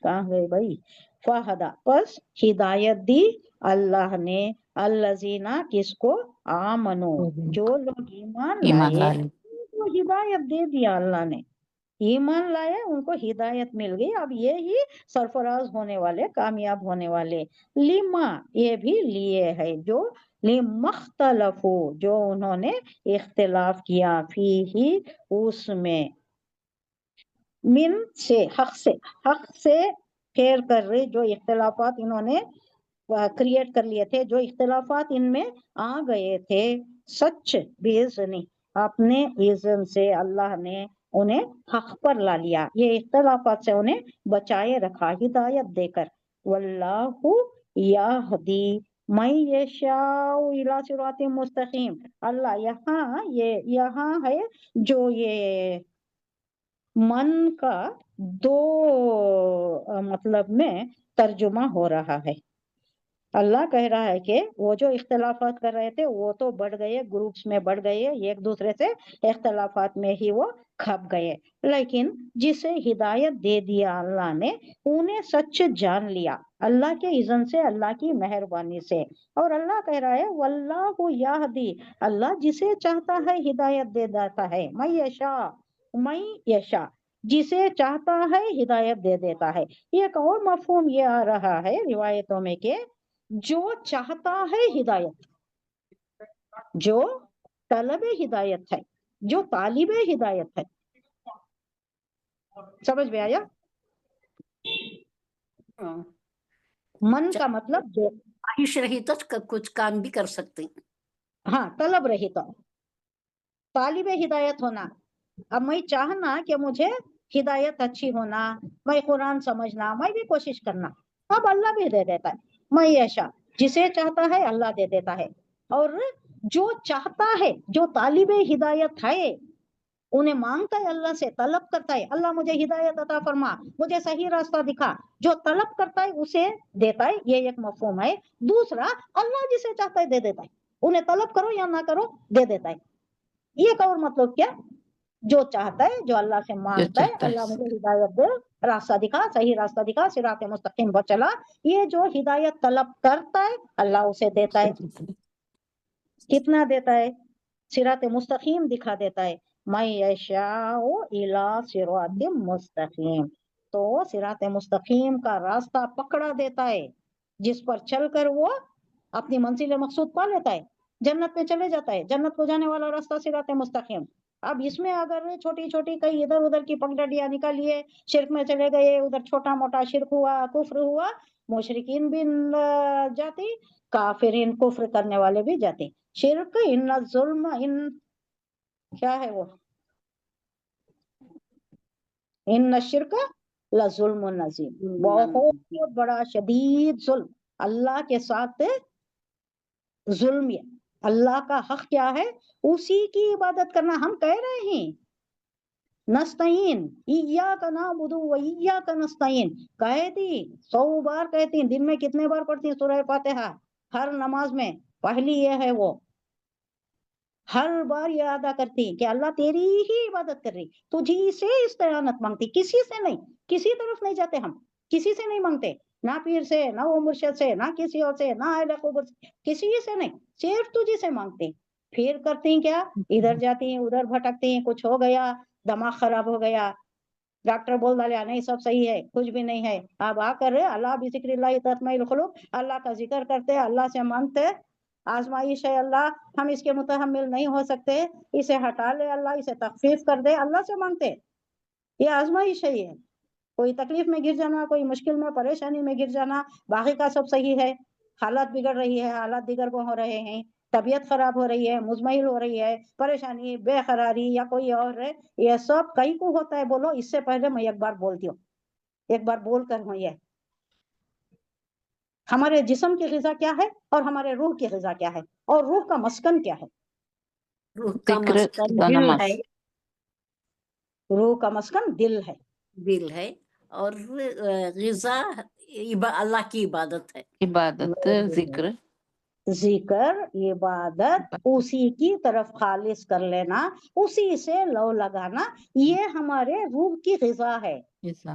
कहाँ गए भाई, फहदा, बस हिदायत दी अल्लाह ने, अल्लज़ीना, किसको, आमनो, जो लोग ईमान ईमान लाए, लाए। उनको हिदायत दे दिया अल्लाह ने, ईमान लाए, उनको हिदायत मिल गई, अब ये ही सरफराज होने वाले, कामयाब होने वाले। लिमा, ये भी लिए है, जो लिमख्तलफू, जो उन्होंने इख्तिलाफ किया, फी ही, उसमें, मिन से, हक से फेर कर रहे, जो इख्तिलाफात इन्होंने क्रिएट कर लिए थे, जो इख्तिलाफात इनमें आ गए थे, सच बेइज़्नी, अपने इज़्न से अल्लाह ने उन्हें हक पर ला लिया, ये इख्तिलाफात से उन्हें बचाए रखा, हिदायत देकर। वल्लाहु यहदी मैं यशाउ इला सिरातिम मुस्तकीम, अल्लाह यहाँ है, जो ये मन का दो मतलब में तर्जुमा हो रहा है। अल्लाह कह रहा है कि वो जो इख्तिलाफात कर रहे थे, वो तो बढ़ गए, ग्रुप्स में बढ़ गए, एक दूसरे से इख्तिलाफात में ही वो खप गए, लेकिन जिसे हिदायत दे दिया अल्लाह ने, उन्हें सच जान लिया, अल्लाह के इज़्न से, अल्लाह की मेहरबानी से। और अल्लाह कह रहा है, वल्लाहु यहदी, अल्लाह जिसे चाहता है हिदायत दे देता है, मैं यशा, जिसे चाहता है हिदायत दे देता है। एक और मफहूम ये आ रहा है रिवायतों में कि जो चाहता है हिदायत, जो तलब हिदायत है, जो तालिब हिदायत है, समझ में आया? हाँ, मन का मतलब जो, ख्वाहिश रही तो कुछ काम भी कर सकते हैं। हाँ, तलब रही तो तालिब हिदायत होना। अब मैं चाहना कि मुझे हिदायत अच्छी होना, मैं कुरान समझना, मैं भी कोशिश करना, अब अल्लाह भी दे देता है। मैं ऐसा, जिसे चाहता है अल्लाह दे देता है। और जो चाहता है, जो तालिब हिदायत है, उन्हें मांगता है अल्लाह से, तलब करता है, अल्लाह मुझे हिदायत अता फरमा, मुझे सही रास्ता दिखा, जो तलब करता है उसे देता है, ये एक मफहूम है। दूसरा, अल्लाह जिसे चाहता है दे देता है, उन्हें तलब करो या ना करो दे देता है। एक और मतलब क्या, जो चाहता है, जो अल्लाह से मांगता है, चाहता है। अल्लाह मुझे हिदायत दे, रास्ता दिखा, सही रास्ता दिखा, सिरात मुस्तकीम पर चला, ये जो हिदायत तलब करता है अल्लाह उसे देता है। कितना देता है? सिरात मुस्तकीम दिखा देता है। मैं यशाउ इला सिरात मुस्तकीम, तो सिरात मुस्तकीम का रास्ता पकड़ा देता है, जिस पर चलकर वो अपनी मंजिल मकसूद पा लेता है, जन्नत में चले जाता है। जन्नत को जाने वाला रास्ता सिरात मुस्तकीम। अब इसमें अगर छोटी छोटी कई इधर उधर की पगडंडियां निकालिए, शिर्क में चले गए, उधर छोटा मोटा शिर्क हुआ, कुफ्र हुआ, मुशरिकीन भी जाती, काफिरीन कुफ्र करने वाले भी जाते। शिर्क इन जुल्म, इन क्या है वो, इन शिर्क ला जुल्म नजीम, बहुत बड़ा शदीद जुल्म, अल्लाह के साथ जुल्म। ये अल्लाह का हक क्या है? उसी की इबादत करना। हम कह रहे हैं नस्तईन, इय्याका नअबुदु व इय्याका नस्तईन, कहती 100 बार कहती, दिन में कितने बार पढ़ती सूरह फातिहा? हर नमाज में पहली ये है वो, ہر بار یہ ادا کرتی کہ اللہ تیری ہی عبادت کر رہی، تجھی سے استعانت مانگتی، کسی سے نہیں، کسی طرف نہیں جاتے ہم، کسی سے نہیں مانگتے، نہ پیر سے، نہ وہ مرشد سے، نہ کسی اور سے، نہ اہل قبر سے، کسی سے نہیں، صرف تجھی سے مانگتے۔ پھر کرتی ہیں کیا، ادھر جاتی ہیں ادھر بھٹکتی ہیں، کچھ ہو گیا، دماغ خراب ہو گیا، ڈاکٹر بول ڈالیا نہیں سب صحیح ہے، کچھ بھی نہیں ہے، اب آ کر اللہ بذکر اللہ تطمئن القلوب، اللہ کا ذکر کرتے، اللہ سے مانگتے، آزمائش ہے اللہ، ہم اس کے متحمل نہیں ہو سکتے، اسے ہٹا لے اللہ، اسے تخفیف کر دے، اللہ سے مانگتے، یہ آزمائش ہے، یہ کوئی تکلیف میں گر جانا، کوئی مشکل میں پریشانی میں گر جانا، باقی کا سب صحیح ہے، حالات بگڑ رہی ہے، حالات دیگر کو ہو رہے ہیں، طبیعت خراب ہو رہی ہے، مزمحل ہو رہی ہے، پریشانی بے قراری یا کوئی اور ہے، یہ سب کئی کو ہوتا ہے، بولو اس سے پہلے میں ایک بار بولتی ہوں، ایک بار بول کر ہوں، یہ ہمارے جسم کی غذا کیا ہے اور ہمارے روح کی غذا کیا ہے، اور روح کا مسکن کیا ہے، روح کا ذکر مسکن و دل نماز۔ ہے، روح کا مسکن دل ہے، دل ہے، اور غذا اللہ کی عبادت ہے۔ عبادت، ذکر، ذکر، عبادت، اسی کی طرف خالص کر لینا، اسی سے لو لگانا، یہ ہمارے روح کی غذا ہے۔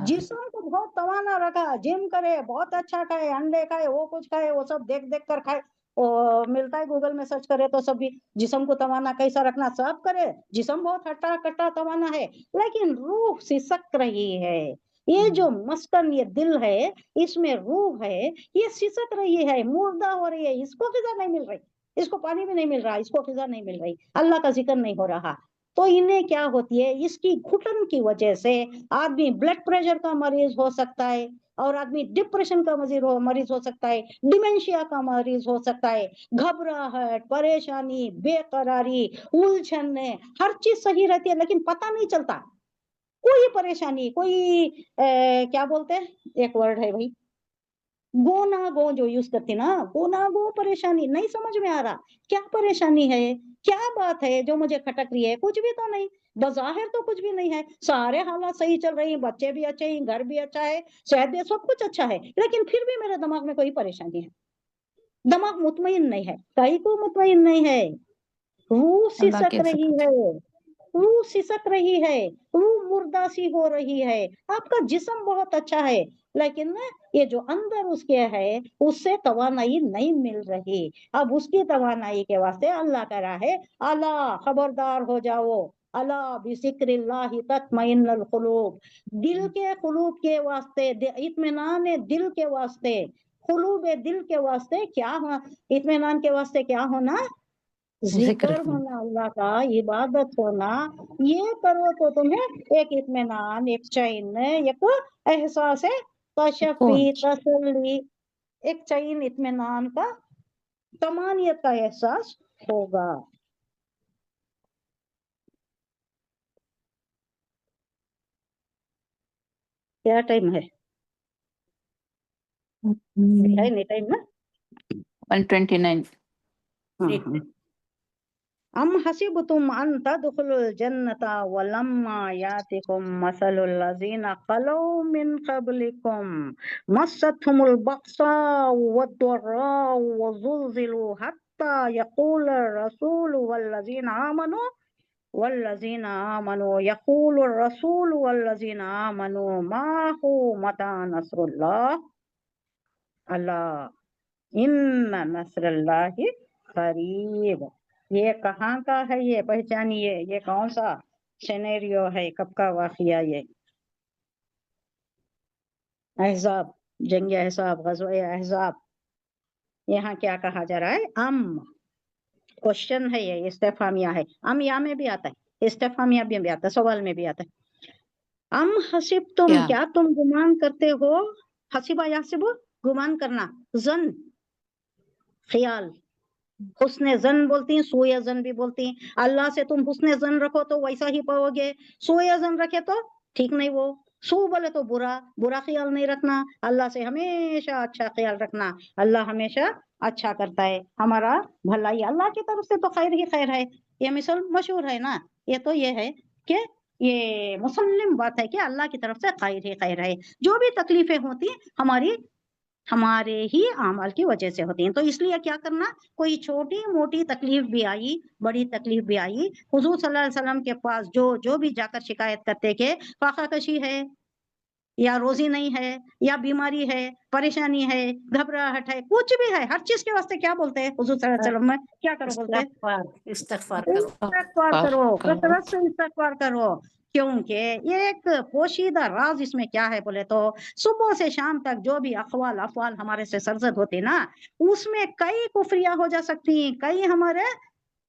جسم کو بہت توانا رکھا، جم کرے، بہت اچھا کھائے، انڈے کھائے، وہ کچھ کھائے، وہ سب دیکھ دیکھ کر کھائے، ملتا ہے گوگل میں سرچ کرے تو سب بھی جسم کو توانا کیسا رکھنا سب کرے، جسم بہت ہٹا کٹا توانا ہے، لیکن روح سسک رہی ہے، یہ جو مسکن یہ دل ہے، اس میں روح ہے، یہ سسک رہی ہے، مردہ ہو رہی ہے، اس کو غذا نہیں مل رہی، اس کو پانی بھی نہیں مل رہا، اس کو غذا نہیں مل رہی، اللہ کا ذکر نہیں ہو رہا، تو انہیں کیا ہوتی ہے، اس کی گھٹن کی وجہ سے آدمی بلڈ پریشر کا مریض ہو سکتا ہے، اور آدمی ڈپریشن کا مریض ہو سکتا ہے، ڈیمنشیا کا مریض ہو سکتا ہے، گھبراہٹ، پریشانی، بے قراری، الجھن، ہر چیز صحیح رہتی ہے لیکن پتہ نہیں چلتا، کوئی پریشانی، کوئی کیا بولتے ہیں، ایک ورڈ ہے بھائی، گونا گو جو یوز کرتی نا، گونا گو پریشانی، نہیں سمجھ میں آ رہا کیا پریشانی ہے، کیا بات ہے جو مجھے کھٹک رہی ہے، کچھ بھی تو نہیں، بظاہر تو کچھ بھی نہیں ہے، سارے حالات صحیح چل رہی ہیں، بچے بھی اچھے ہیں، گھر بھی اچھا ہے، صحت بھی، سب کچھ اچھا ہے، لیکن پھر بھی میرے دماغ میں کوئی پریشانی ہے، دماغ مطمئن نہیں ہے، کہیں کو مطمئن نہیں ہے، روح اللہ سسک کے رہی ذکر، ہے، روح سسک رہی ہے، روح مردہ سی ہو رہی ہے، آپ کا جسم بہت اچھا ہے لیکن یہ جو اندر اس کے ہے اس سے توانائی نہیں مل رہی، اب اس کی توانائی کے واسطے اللہ کہہ رہا ہے، اللہ خبردار ہو جاؤ، اللہ بذکر اللہ تطمئن القلوب، دل کے قلوب کے واسطے، اطمینان دل کے واسطے، قلوب دل کے واسطے کیا ہو، اطمینان کے واسطے کیا ہونا، ذکر ہونا اللہ کا، عبادت ہونا، یہ کرو تو تمہیں ایک اطمینان، ایک چین، ایک احساس تشفی، تسلی، ایک چین اطمینان کا، طمانیت کا احساس ہوگا۔ کیا ٹائم ہے، ہے نہیں ٹائم نا، 129۔ ام حسبتم ان تدخلوا الجنة ولما ياتكم مثل الذين خلوا من قبلكم مستهم البأساء والضراء وزلزلوا حتى يقول الرسول والذين آمنوا معه متى نصر الله اللہ ان نصر اللہ قریب۔ یہ کہاں کا ہے، یہ پہچانیے، یہ کون سا سینیریو ہے، کب کا واقعہ، یہ احزاب، جنگ احزاب، غزوہ احزاب۔ یہاں کیا کہا جا رہا ہے، ام کوشچن ہے، یہ استفہامیہ ہے، ام یا میں بھی آتا ہے، استفہامیہ بھی آتا ہے، سوال میں بھی آتا ہے، ام حسب تم، کیا تم گمان کرتے ہو، حسبہ یحسبو، گمان کرنا، ظن، خیال، حسن زن بولتی ہیں، سوء زن بھی بولتی ہیں، اللہ سے تم حسن زن رکھو تو ویسا ہی پاؤ گے، سوء زن رکھے تو ٹھیک نہیں، وہ سو بولے تو برا خیال نہیں رکھنا، اللہ سے ہمیشہ اچھا خیال رکھنا، اللہ ہمیشہ اچھا کرتا ہے، ہمارا بھلائی اللہ کی طرف سے تو خیر ہی خیر ہے، یہ مثال مشہور ہے نا، یہ تو یہ ہے کہ یہ مسلم بات ہے کہ اللہ کی طرف سے خیر ہی خیر ہے، جو بھی تکلیفیں ہوتی ہیں ہماری हमारे ही अमाल की वजह से होती हैं। तो इसलिए क्या करना, कोई छोटी मोटी तकलीफ भी आई, बड़ी तकलीफ भी आई, हुजूर सल्लल्लाहु अलैहि वसल्लम के पास जो भी जाकर शिकायत करते कि फाका कशी है, या रोजी नहीं है, या बीमारी है, परेशानी है, घबराहट है, कुछ भी है, हर चीज के वास्ते क्या बोलते हैं हुजूर सल्लल्लाहु अलैहि वसल्लम में, क्या करो बोलते हैं, इस्तगफार करो। इस्तगफार करो, कसरत से इस्तगफार करो। क्योंकि एक पोशीदा राज इसमें क्या है बोले तो, सुबह से शाम तक जो भी अक़वाल अफ़वाल हमारे से सरजद होते ना, उसमें कई कुफरिया हो जा सकती हैं, कई हमारे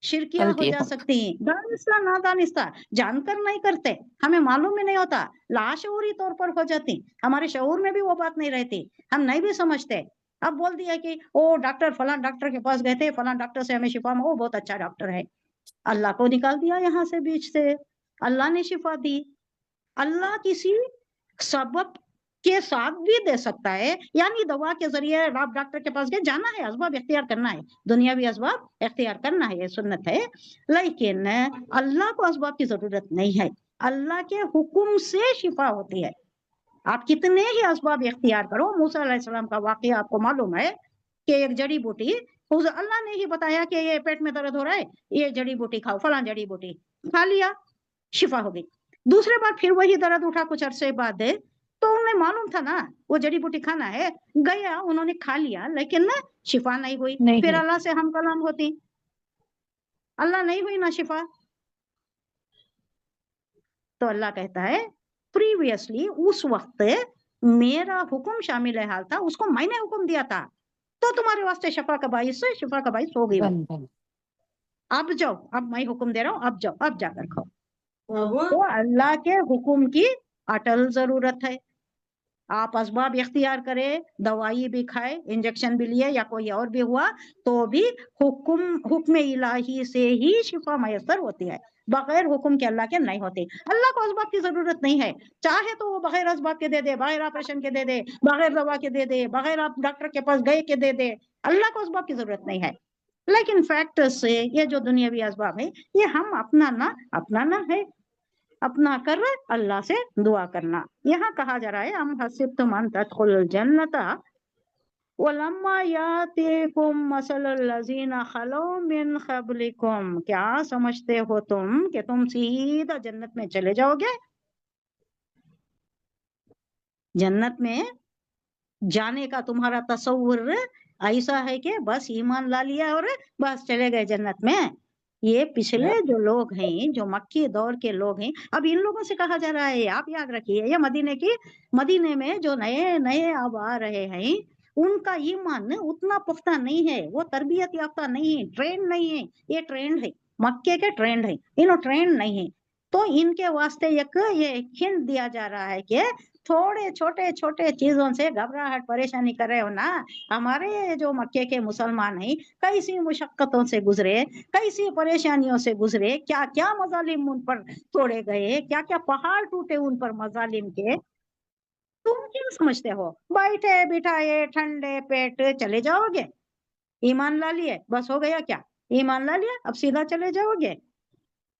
शिरकिया हो जा सकती हैं, दानिस्ता नादानिस्ता, जानकर नहीं करते, हमें मालूम ही नहीं होता, लाशऊरी तौर पर हो जाती, हमारे शऊर में भी वो बात नहीं रहती, हम नहीं भी समझते। अब बोल दिया कि ओ डॉक्टर फलां डॉक्टर के पास गए थे, फलां डॉक्टर से हमें शिफा, वो बहुत अच्छा डॉक्टर है, अल्लाह को निकाल दिया यहाँ से बीच से, अल्लाह ने शिफा दी। अल्लाह किसी सबब के साथ भी दे सकता है, यानी दवा के जरिए आप डॉक्टर के पास गए, जाना है, असबाब इख्तियार करना है, दुनियावी असबाब इख्तियार करना है, ये सुन्नत है, लेकिन अल्लाह को असबाब की जरूरत नहीं है, अल्लाह के हुक्म से शिफा होती है। आप कितने ही असबाब इख्तियार करो, मूसा अलैहिस्सलाम का वाकया आपको मालूम है कि एक जड़ी बूटी, अल्लाह ने ही बताया कि ये पेट में दर्द हो रहा है, ये जड़ी बूटी खाओ, फलां जड़ी बूटी खा लिया, शिफा हो गई। दूसरे बार फिर वही दर्द उठा कुछ अरसे बाद, तो उन्हें मालूम था ना वो जड़ी बूटी खाना है, गया उन्होंने खा लिया, लेकिन ना शिफा नहीं हुई, फिर अल्लाह से हम कलाम होती, अल्लाह नहीं हुई ना शिफा। तो अल्लाह कहता है प्रीवियसली उस वक्त मेरा हुक्म शामिल हाल था, उसको मैंने हुक्म दिया था, तो तुम्हारे वास्ते शिफा का बाइस हो गई। अब जाओ, अब मैं हुक्म दे रहा हूँ, अब जाओ, अब जाकर खाओ। तो अल्लाह के हुक्म की अटल जरूरत है। आप असबाब इख्तियार करें, दवाई भी खाए, इंजेक्शन भी लिए, या कोई और भी हुआ, तो भी हुक्म इलाही से ही शिफा मयसर होती है, बगैर हुक्म के अल्लाह के नहीं होती। अल्लाह को असबाब की जरूरत नहीं है, चाहे तो वो बगैर असबाब के दे दे, बगैर ऑपरेशन के दे दे, बगैर दवा के दे दे, बगैर आप डॉक्टर के पास गए के दे दे, अल्लाह को असबाब की जरूरत नहीं है। लेकिन फैक्ट से ये जो दुनियावी असबाब है, ये हम अपनाना है, अपना कर अल्लाह से दुआ करना। यहाँ कहा जा रहा है अम हसिबतुम अन तदखुलुल जन्नता वलम्मा यातिकुम मसलुल लज़ीना खलौ मिन क़ब्लिकुम, क्या समझते हो तुम कि तुम सीधा जन्नत में चले जाओगे? जन्नत में जाने का तुम्हारा तसव्वुर ऐसा है कि बस ईमान ला लिया और बस चले गए जन्नत में। ये पिछले जो लोग हैं, जो मक्की दौर के लोग हैं, अब इन लोगों से कहा जा रहा है, आप याद रखिए, ये मदीने में जो नए नए अब आ रहे हैं, उनका ईमान उतना पुख्ता नहीं है, वो तरबियत याफ्ता नहीं है, ट्रेंड नहीं है, ये ट्रेंड है, मक्के के ट्रेंड है, इन्हों ट्रेंड नहीं है। तो इनके वास्ते ये हिंट दिया जा रहा है कि थोड़े छोटे छोटे चीजों से घबराहट परेशानी कर रहे हो ना, हमारे जो मक्के के मुसलमान हैं, कैसी मुशक्कतों से गुजरे, कैसी परेशानियों से गुजरे, क्या क्या मजालिम उन पर तोड़े गए, क्या क्या पहाड़ टूटे उन पर मजालिम के, तुम क्या समझते हो बैठे बिठाए ठंडे पेट चले जाओगे? ईमान ला लिए, बस हो गया क्या? ईमान ला लिया, अब सीधा चले जाओगे?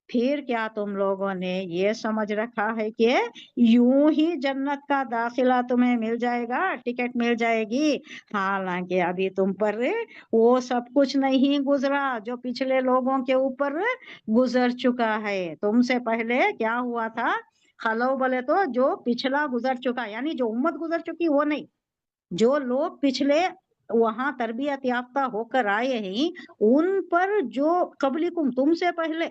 फिर क्या तुम लोगों ने ये समझ रखा है कि यूं ही जन्नत का दाखिला तुम्हें मिल जाएगा, टिकट मिल जाएगी? हालांकि अभी तुम पर वो सब कुछ नहीं गुजरा जो पिछले लोगों के ऊपर गुजर चुका है। तुमसे पहले क्या हुआ था? खलो बोले तो जो पिछला गुजर चुका, यानी जो उम्मत गुजर चुकी वो नहीं, जो लोग पिछले वहां तरबियत याफ्ता होकर आए हैं, उन पर जो कबलिकुम तुमसे पहले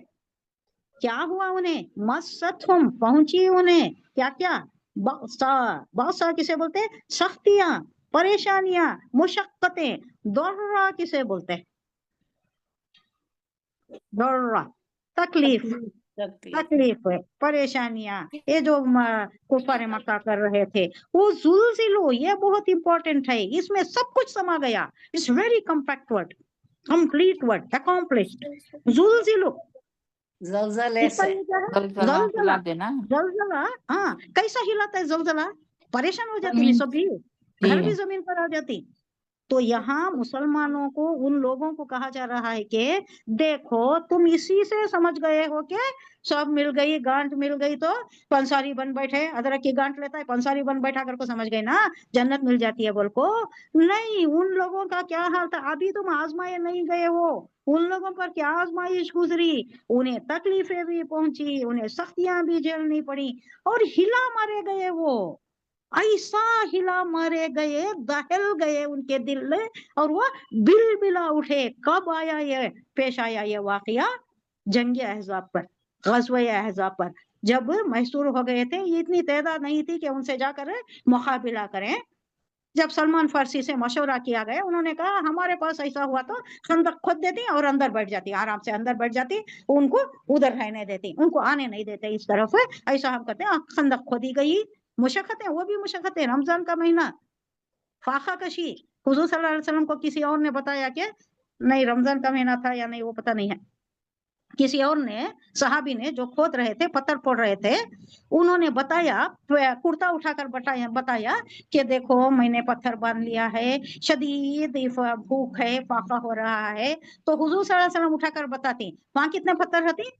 क्या हुआ, उन्हें मस्सतहुम पहुंची, उन्हें क्या क्या, बसा किसे बोलते हैं? सख्तियां, परेशानियां, मुशक्कतें। दर्रा किसे बोलते हैं? दर्रा तकलीफ, तकलीफ है, परेशानियां। ये जो कुफार मक्का कर रहे थे, वो जुल्जिलो, ये बहुत इंपॉर्टेंट है, इसमें सब कुछ समा गया। It's very compact word, complete word, accomplished. जुल्जिलो, जलजले से हिला देना। जलजला, हाँ, कैसा हिलाता है जलजला? परेशान हो जाती नहीं सभी, घर भी जमीन पर आ जाती। تو یہاں مسلمانوں کو ان لوگوں کو کہا جا رہا ہے کہ دیکھو تم اسی سے سمجھ گئے ہو کہ سب مل گئی، گانٹ مل گئی تو پنساری بن بیٹھے، ادرک کی گانٹ لیتا ہے پنساری بن بیٹھا کر کو سمجھ گئے نا جنت مل جاتی ہے بول کو۔ نہیں، ان لوگوں کا کیا حال تھا، ابھی تم آزمائے نہیں گئے ہو، ان لوگوں پر کیا آزمائش گزری، انہیں تکلیفیں بھی پہنچی، انہیں سختیاں بھی جھیلنی پڑی اور ہلا مارے گئے، وہ ایسا ہلا مارے گئے، دہل گئے ان کے دل اور وہ بل بلا اٹھے۔ کب آیا یہ پیش آیا یہ واقعہ؟ جنگ احزاب پر، غزوہ احزاب پر، جب محصور ہو گئے تھے، یہ اتنی تعداد نہیں تھی کہ ان سے جا کر مقابلہ کریں۔ جب سلمان فارسی سے مشورہ کیا گیا، انہوں نے کہا ہمارے پاس ایسا ہوا تو خندق کھود دیتی اور اندر بیٹھ جاتی، آرام سے اندر بیٹھ جاتی، ان کو ادھر رہنے دیتی، ان کو آنے نہیں دیتے اس طرف، ایسا ہم کرتے ہیں۔ خندق کھودی گئی، مشقتیں، وہ بھی مشقتیں، رمضان کا مہینہ، فاقہ کشی۔ حضور صلی اللہ علیہ وسلم کو کسی اور نے بتایا کہ نہیں رمضان کا مہینہ تھا یا نہیں وہ پتہ نہیں ہے، کسی اور نے، صحابی نے جو کھود رہے تھے، پتھر پھوڑ رہے تھے، انہوں نے بتایا، کرتا اٹھا کر بتایا کہ دیکھو میں نے پتھر باندھ لیا ہے، شدید بھوک ہے، فاقہ ہو رہا ہے۔ تو حضور صلی اللہ علیہ وسلم اٹھا کر بتاتی وہاں کتنے پتھر رہتی؟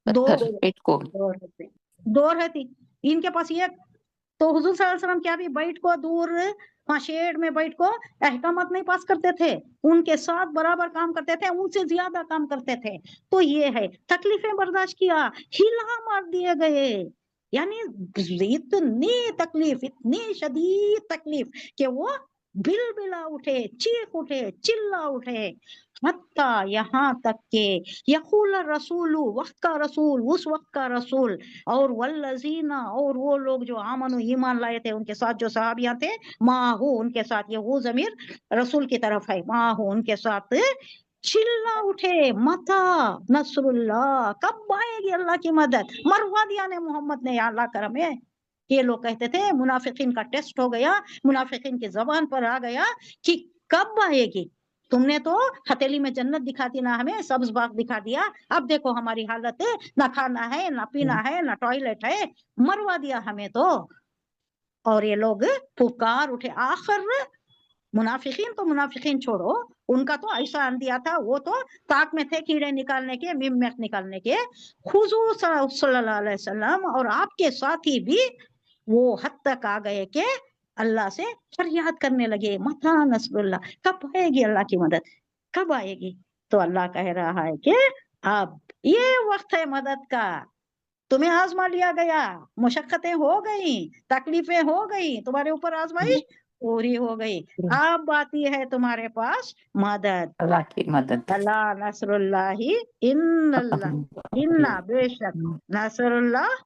دو پتھر پیٹ کو رہتے، دو رہتی ان کے پاس ایک۔ تو حضور صلی اللہ علیہ وسلم کیا بھی بیٹھ کو دور وہاں شیڈ میں بیٹھ کو احکامات نہیں پاس کرتے تھے، ان کے ساتھ برابر کام کرتے تھے، ان سے زیادہ کام کرتے تھے۔ تو یہ ہے تکلیفیں برداشت کیا، ہلا مار دیے گئے، یعنی اتنی تکلیف، اتنی شدید تکلیف کہ وہ بل بلا اٹھے، چیخ اٹھے، چلا اٹھے، حتیٰ یہاں تک کہ یقول الرسول، وقت کا رسول، اس وقت کا رسول، اور والذین، اور وہ لوگ جو آمنو ایمان لائے تھے ان کے ساتھ، جو صحابیاں تھے، ماہو ان کے ساتھ، یہ وہ ضمیر رسول کی طرف ہے، ماہو ان کے ساتھ، چلا اٹھے، متا نصر اللہ، کب آئے گی اللہ کی مدد؟ مروا دیا نے محمد نے، یا اللہ کرم ہے۔ یہ لوگ کہتے تھے منافقین کا ٹیسٹ ہو گیا، منافقین کی زبان پر آ گیا کہ کب آئے گی؟ تم نے تو ہتھیلی میں جنت دکھا دی، نہ ہمیں سبز باغ دکھا دیا، اب دیکھو ہماری حالت، نہ کھانا ہے، نہ پینا ہے، نہ ٹوائلٹ ہے، مروا دیا ہمیں تو۔ اور یہ لوگ پکار اٹھے، آخر منافقین تو منافقین چھوڑو، ان کا تو ایسا اندیا تھا، وہ تو تاک میں تھے کیڑے نکالنے کے، مکھ نکالنے کے۔ حضور صلی اللہ علیہ وسلم اور آپ کے ساتھی بھی وہ حد تک آ گئے کہ اللہ سے فریاد کرنے لگے، متا نصر اللہ، کب آئے گی اللہ کی مدد، کب آئے گی؟ تو اللہ کہہ رہا ہے کہ اب یہ وقت ہے مدد کا، تمہیں آزما لیا گیا، مشقتیں ہو گئی، تکلیفیں ہو گئی، تمہارے اوپر آزمائش پوری ہو گئی، اب آتی ہے تمہارے پاس مدد۔ اللہ کی مدد، اللہ نصر اللہ، ان اللہ، بے شک نصر اللہ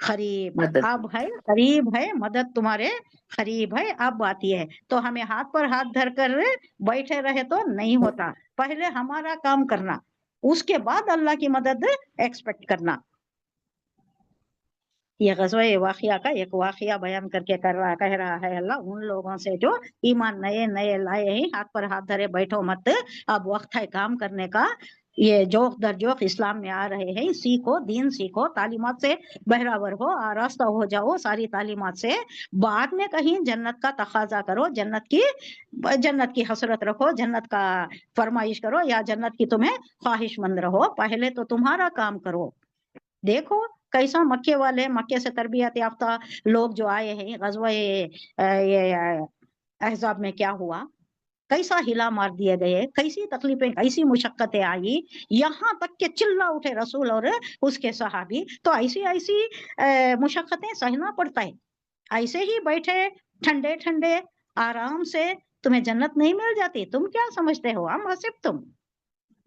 قریب، مدد اب ہے، قریب ہے، مدد تمہارے قریب ہے، اب آتی ہے۔ تو ہمیں ہاتھ پر ہاتھ دھر کر بیٹھے رہے تو نہیں ہوتا، پہلے ہمارا کام کرنا، اس کے بعد اللہ کی مدد ایکسپیکٹ کرنا۔ یہ غزوہ واقعہ کا ایک واقعہ بیان کر کے کہہ رہا ہے اللہ ان لوگوں سے جو ایمان نئے نئے لائے ہیں، ہاتھ پر ہاتھ دھرے بیٹھو مت، اب وقت ہے کام کرنے کا۔ یہ جوق در جوق اسلام میں آ رہے ہیں، سیکھو، دین سیکھو، تعلیمات سے بہراور ہو، آراستہ ہو جاؤ ساری تعلیمات سے، بعد میں کہیں جنت کا تقاضا کرو، جنت کی حسرت رکھو، جنت کا فرمائش کرو، یا جنت کی تمہیں خواہش مند رہو، پہلے تو تمہارا کام کرو۔ دیکھو کیسا مکے والے، مکے سے تربیت یافتہ لوگ جو آئے ہیں، غزوہ احزاب میں کیا ہوا، کیسا ہلا مار دیے گئے، کیسی تکلیفیں، کیسی مشقتیں آئی، یہاں تک کہ چلا اٹھے رسول اور اس کے صحابی۔ تو ایسی مشقتیں سہنا پڑتا ہے، ایسے ہی بیٹھے ٹھنڈے ٹھنڈے آرام سے تمہیں جنت نہیں مل جاتی؟ تم کیا سمجھتے ہو ہم حسب تم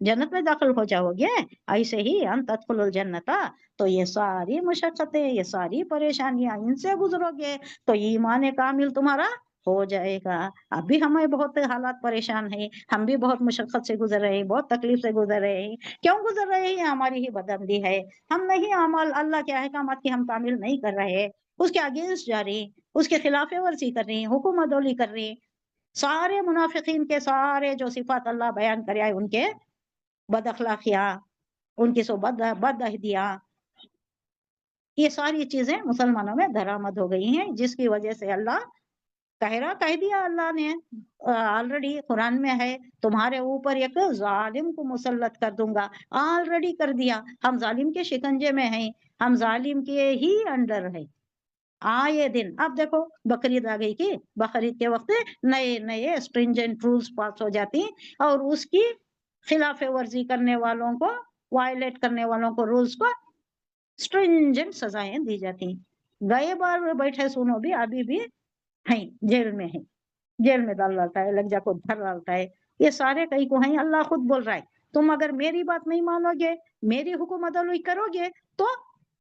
جنت میں داخل ہو جاؤ گے؟ ایسے ہی ان تدخل الجنت، تو یہ ساری مشقتیں، یہ ساری پریشانیاں، ان سے گزرو گے تو ایمان کامل تمہارا ہو جائے گا۔ اب بھی ہمیں بہت حالات پریشان ہیں، ہم بھی بہت مشقت سے گزر رہے ہیں، بہت تکلیف سے گزر رہے ہیں۔ کیوں گزر رہے ہیں؟ ہماری ہی بدعملی ہے، ہم نہیں عمل اللہ کے احکامات کی ہم تعمیل نہیں کر رہے، اس کے اگینسٹ جا رہی، اس کے خلاف ورزی کر رہی، حکم عدولی کر رہی۔ سارے منافقین کے سارے جو صفات اللہ بیان کرے، ان کے بد اخلاقیاں، ان کی سو بد عہدیاں، یہ ساری چیزیں مسلمانوں میں درآمد ہو گئی ہیں، جس کی وجہ سے اللہ کہہ دیا اللہ نے آلریڈی قرآن میں ہے، تمہارے اوپر ایک ظالم کو مسلط کر دوں گا، آلریڈی کر دیا، ہم ظالم کے شکنجے میں ہیں، ہم ظالم کے ہی انڈر ہے آئے دن۔ اب دیکھو بقرعید آ گئی، کی بقرعید کے وقت نئے نئے اسٹرینجنٹ رولز پاس ہو جاتی ہیں اور اس کی خلاف ورزی کرنے والوں کو، وائلیٹ کرنے والوں کو، رولز کو اسٹرینجنٹ سزائیں دی جاتی ہیں۔ گئے بار بیٹھے سنو بھی ابھی بھی ہیں، جیل میں ہیں، جیل میں ڈال ڈالتا ہے، لگ جا کو دھر ڈالتا ہے، یہ سارے کئی کو ہیں۔ اللہ خود بول رہا ہے تم اگر میری بات نہیں مانو گے، میری حکم عدل کرو گے تو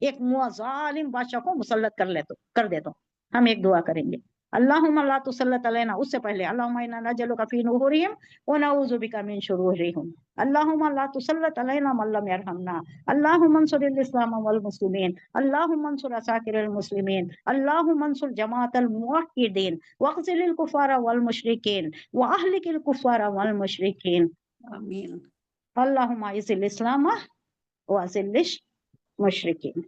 ایک ظالم بادشاہ کو مسلط کر دیتا ہوں۔ ہم ایک دعا کریں گے، اللہم لا تسلط علینا، اس سے پہلے اللہم انا نجعلک فی نحورہم ونعوذ بک من شرورہم، اللہم لا تسلط علینا من لم یرحمنا، اللہم انصر الاسلام والمسلمین، اللہم انصر عساکر المسلمین، اللہم انصر جماعت الموحدین، واخذل الکفار والمشرکین، واہلک الکفار والمشرکین، آمین۔ اللہم اعز الاسلام واذل الشرکین،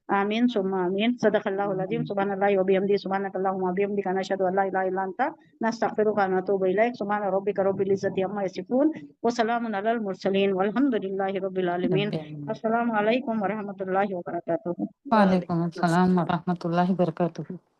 آمین ثم آمین۔ صدق اللہ العظیم۔ سبحان اللہ وبحمدہ، سبحانک اللہم وبحمدک، نشہد ان لا الہ الا انت، نستغفرک ونتوب الیک۔ سبحان ربک رب العزۃ عما یصفون وسلام علی المرسلین والحمد للہ رب العالمین۔ السلام علیکم ورحمۃ اللہ وبرکاتہ۔ وعلیکم السلام ورحمۃ اللہ وبرکاتہ۔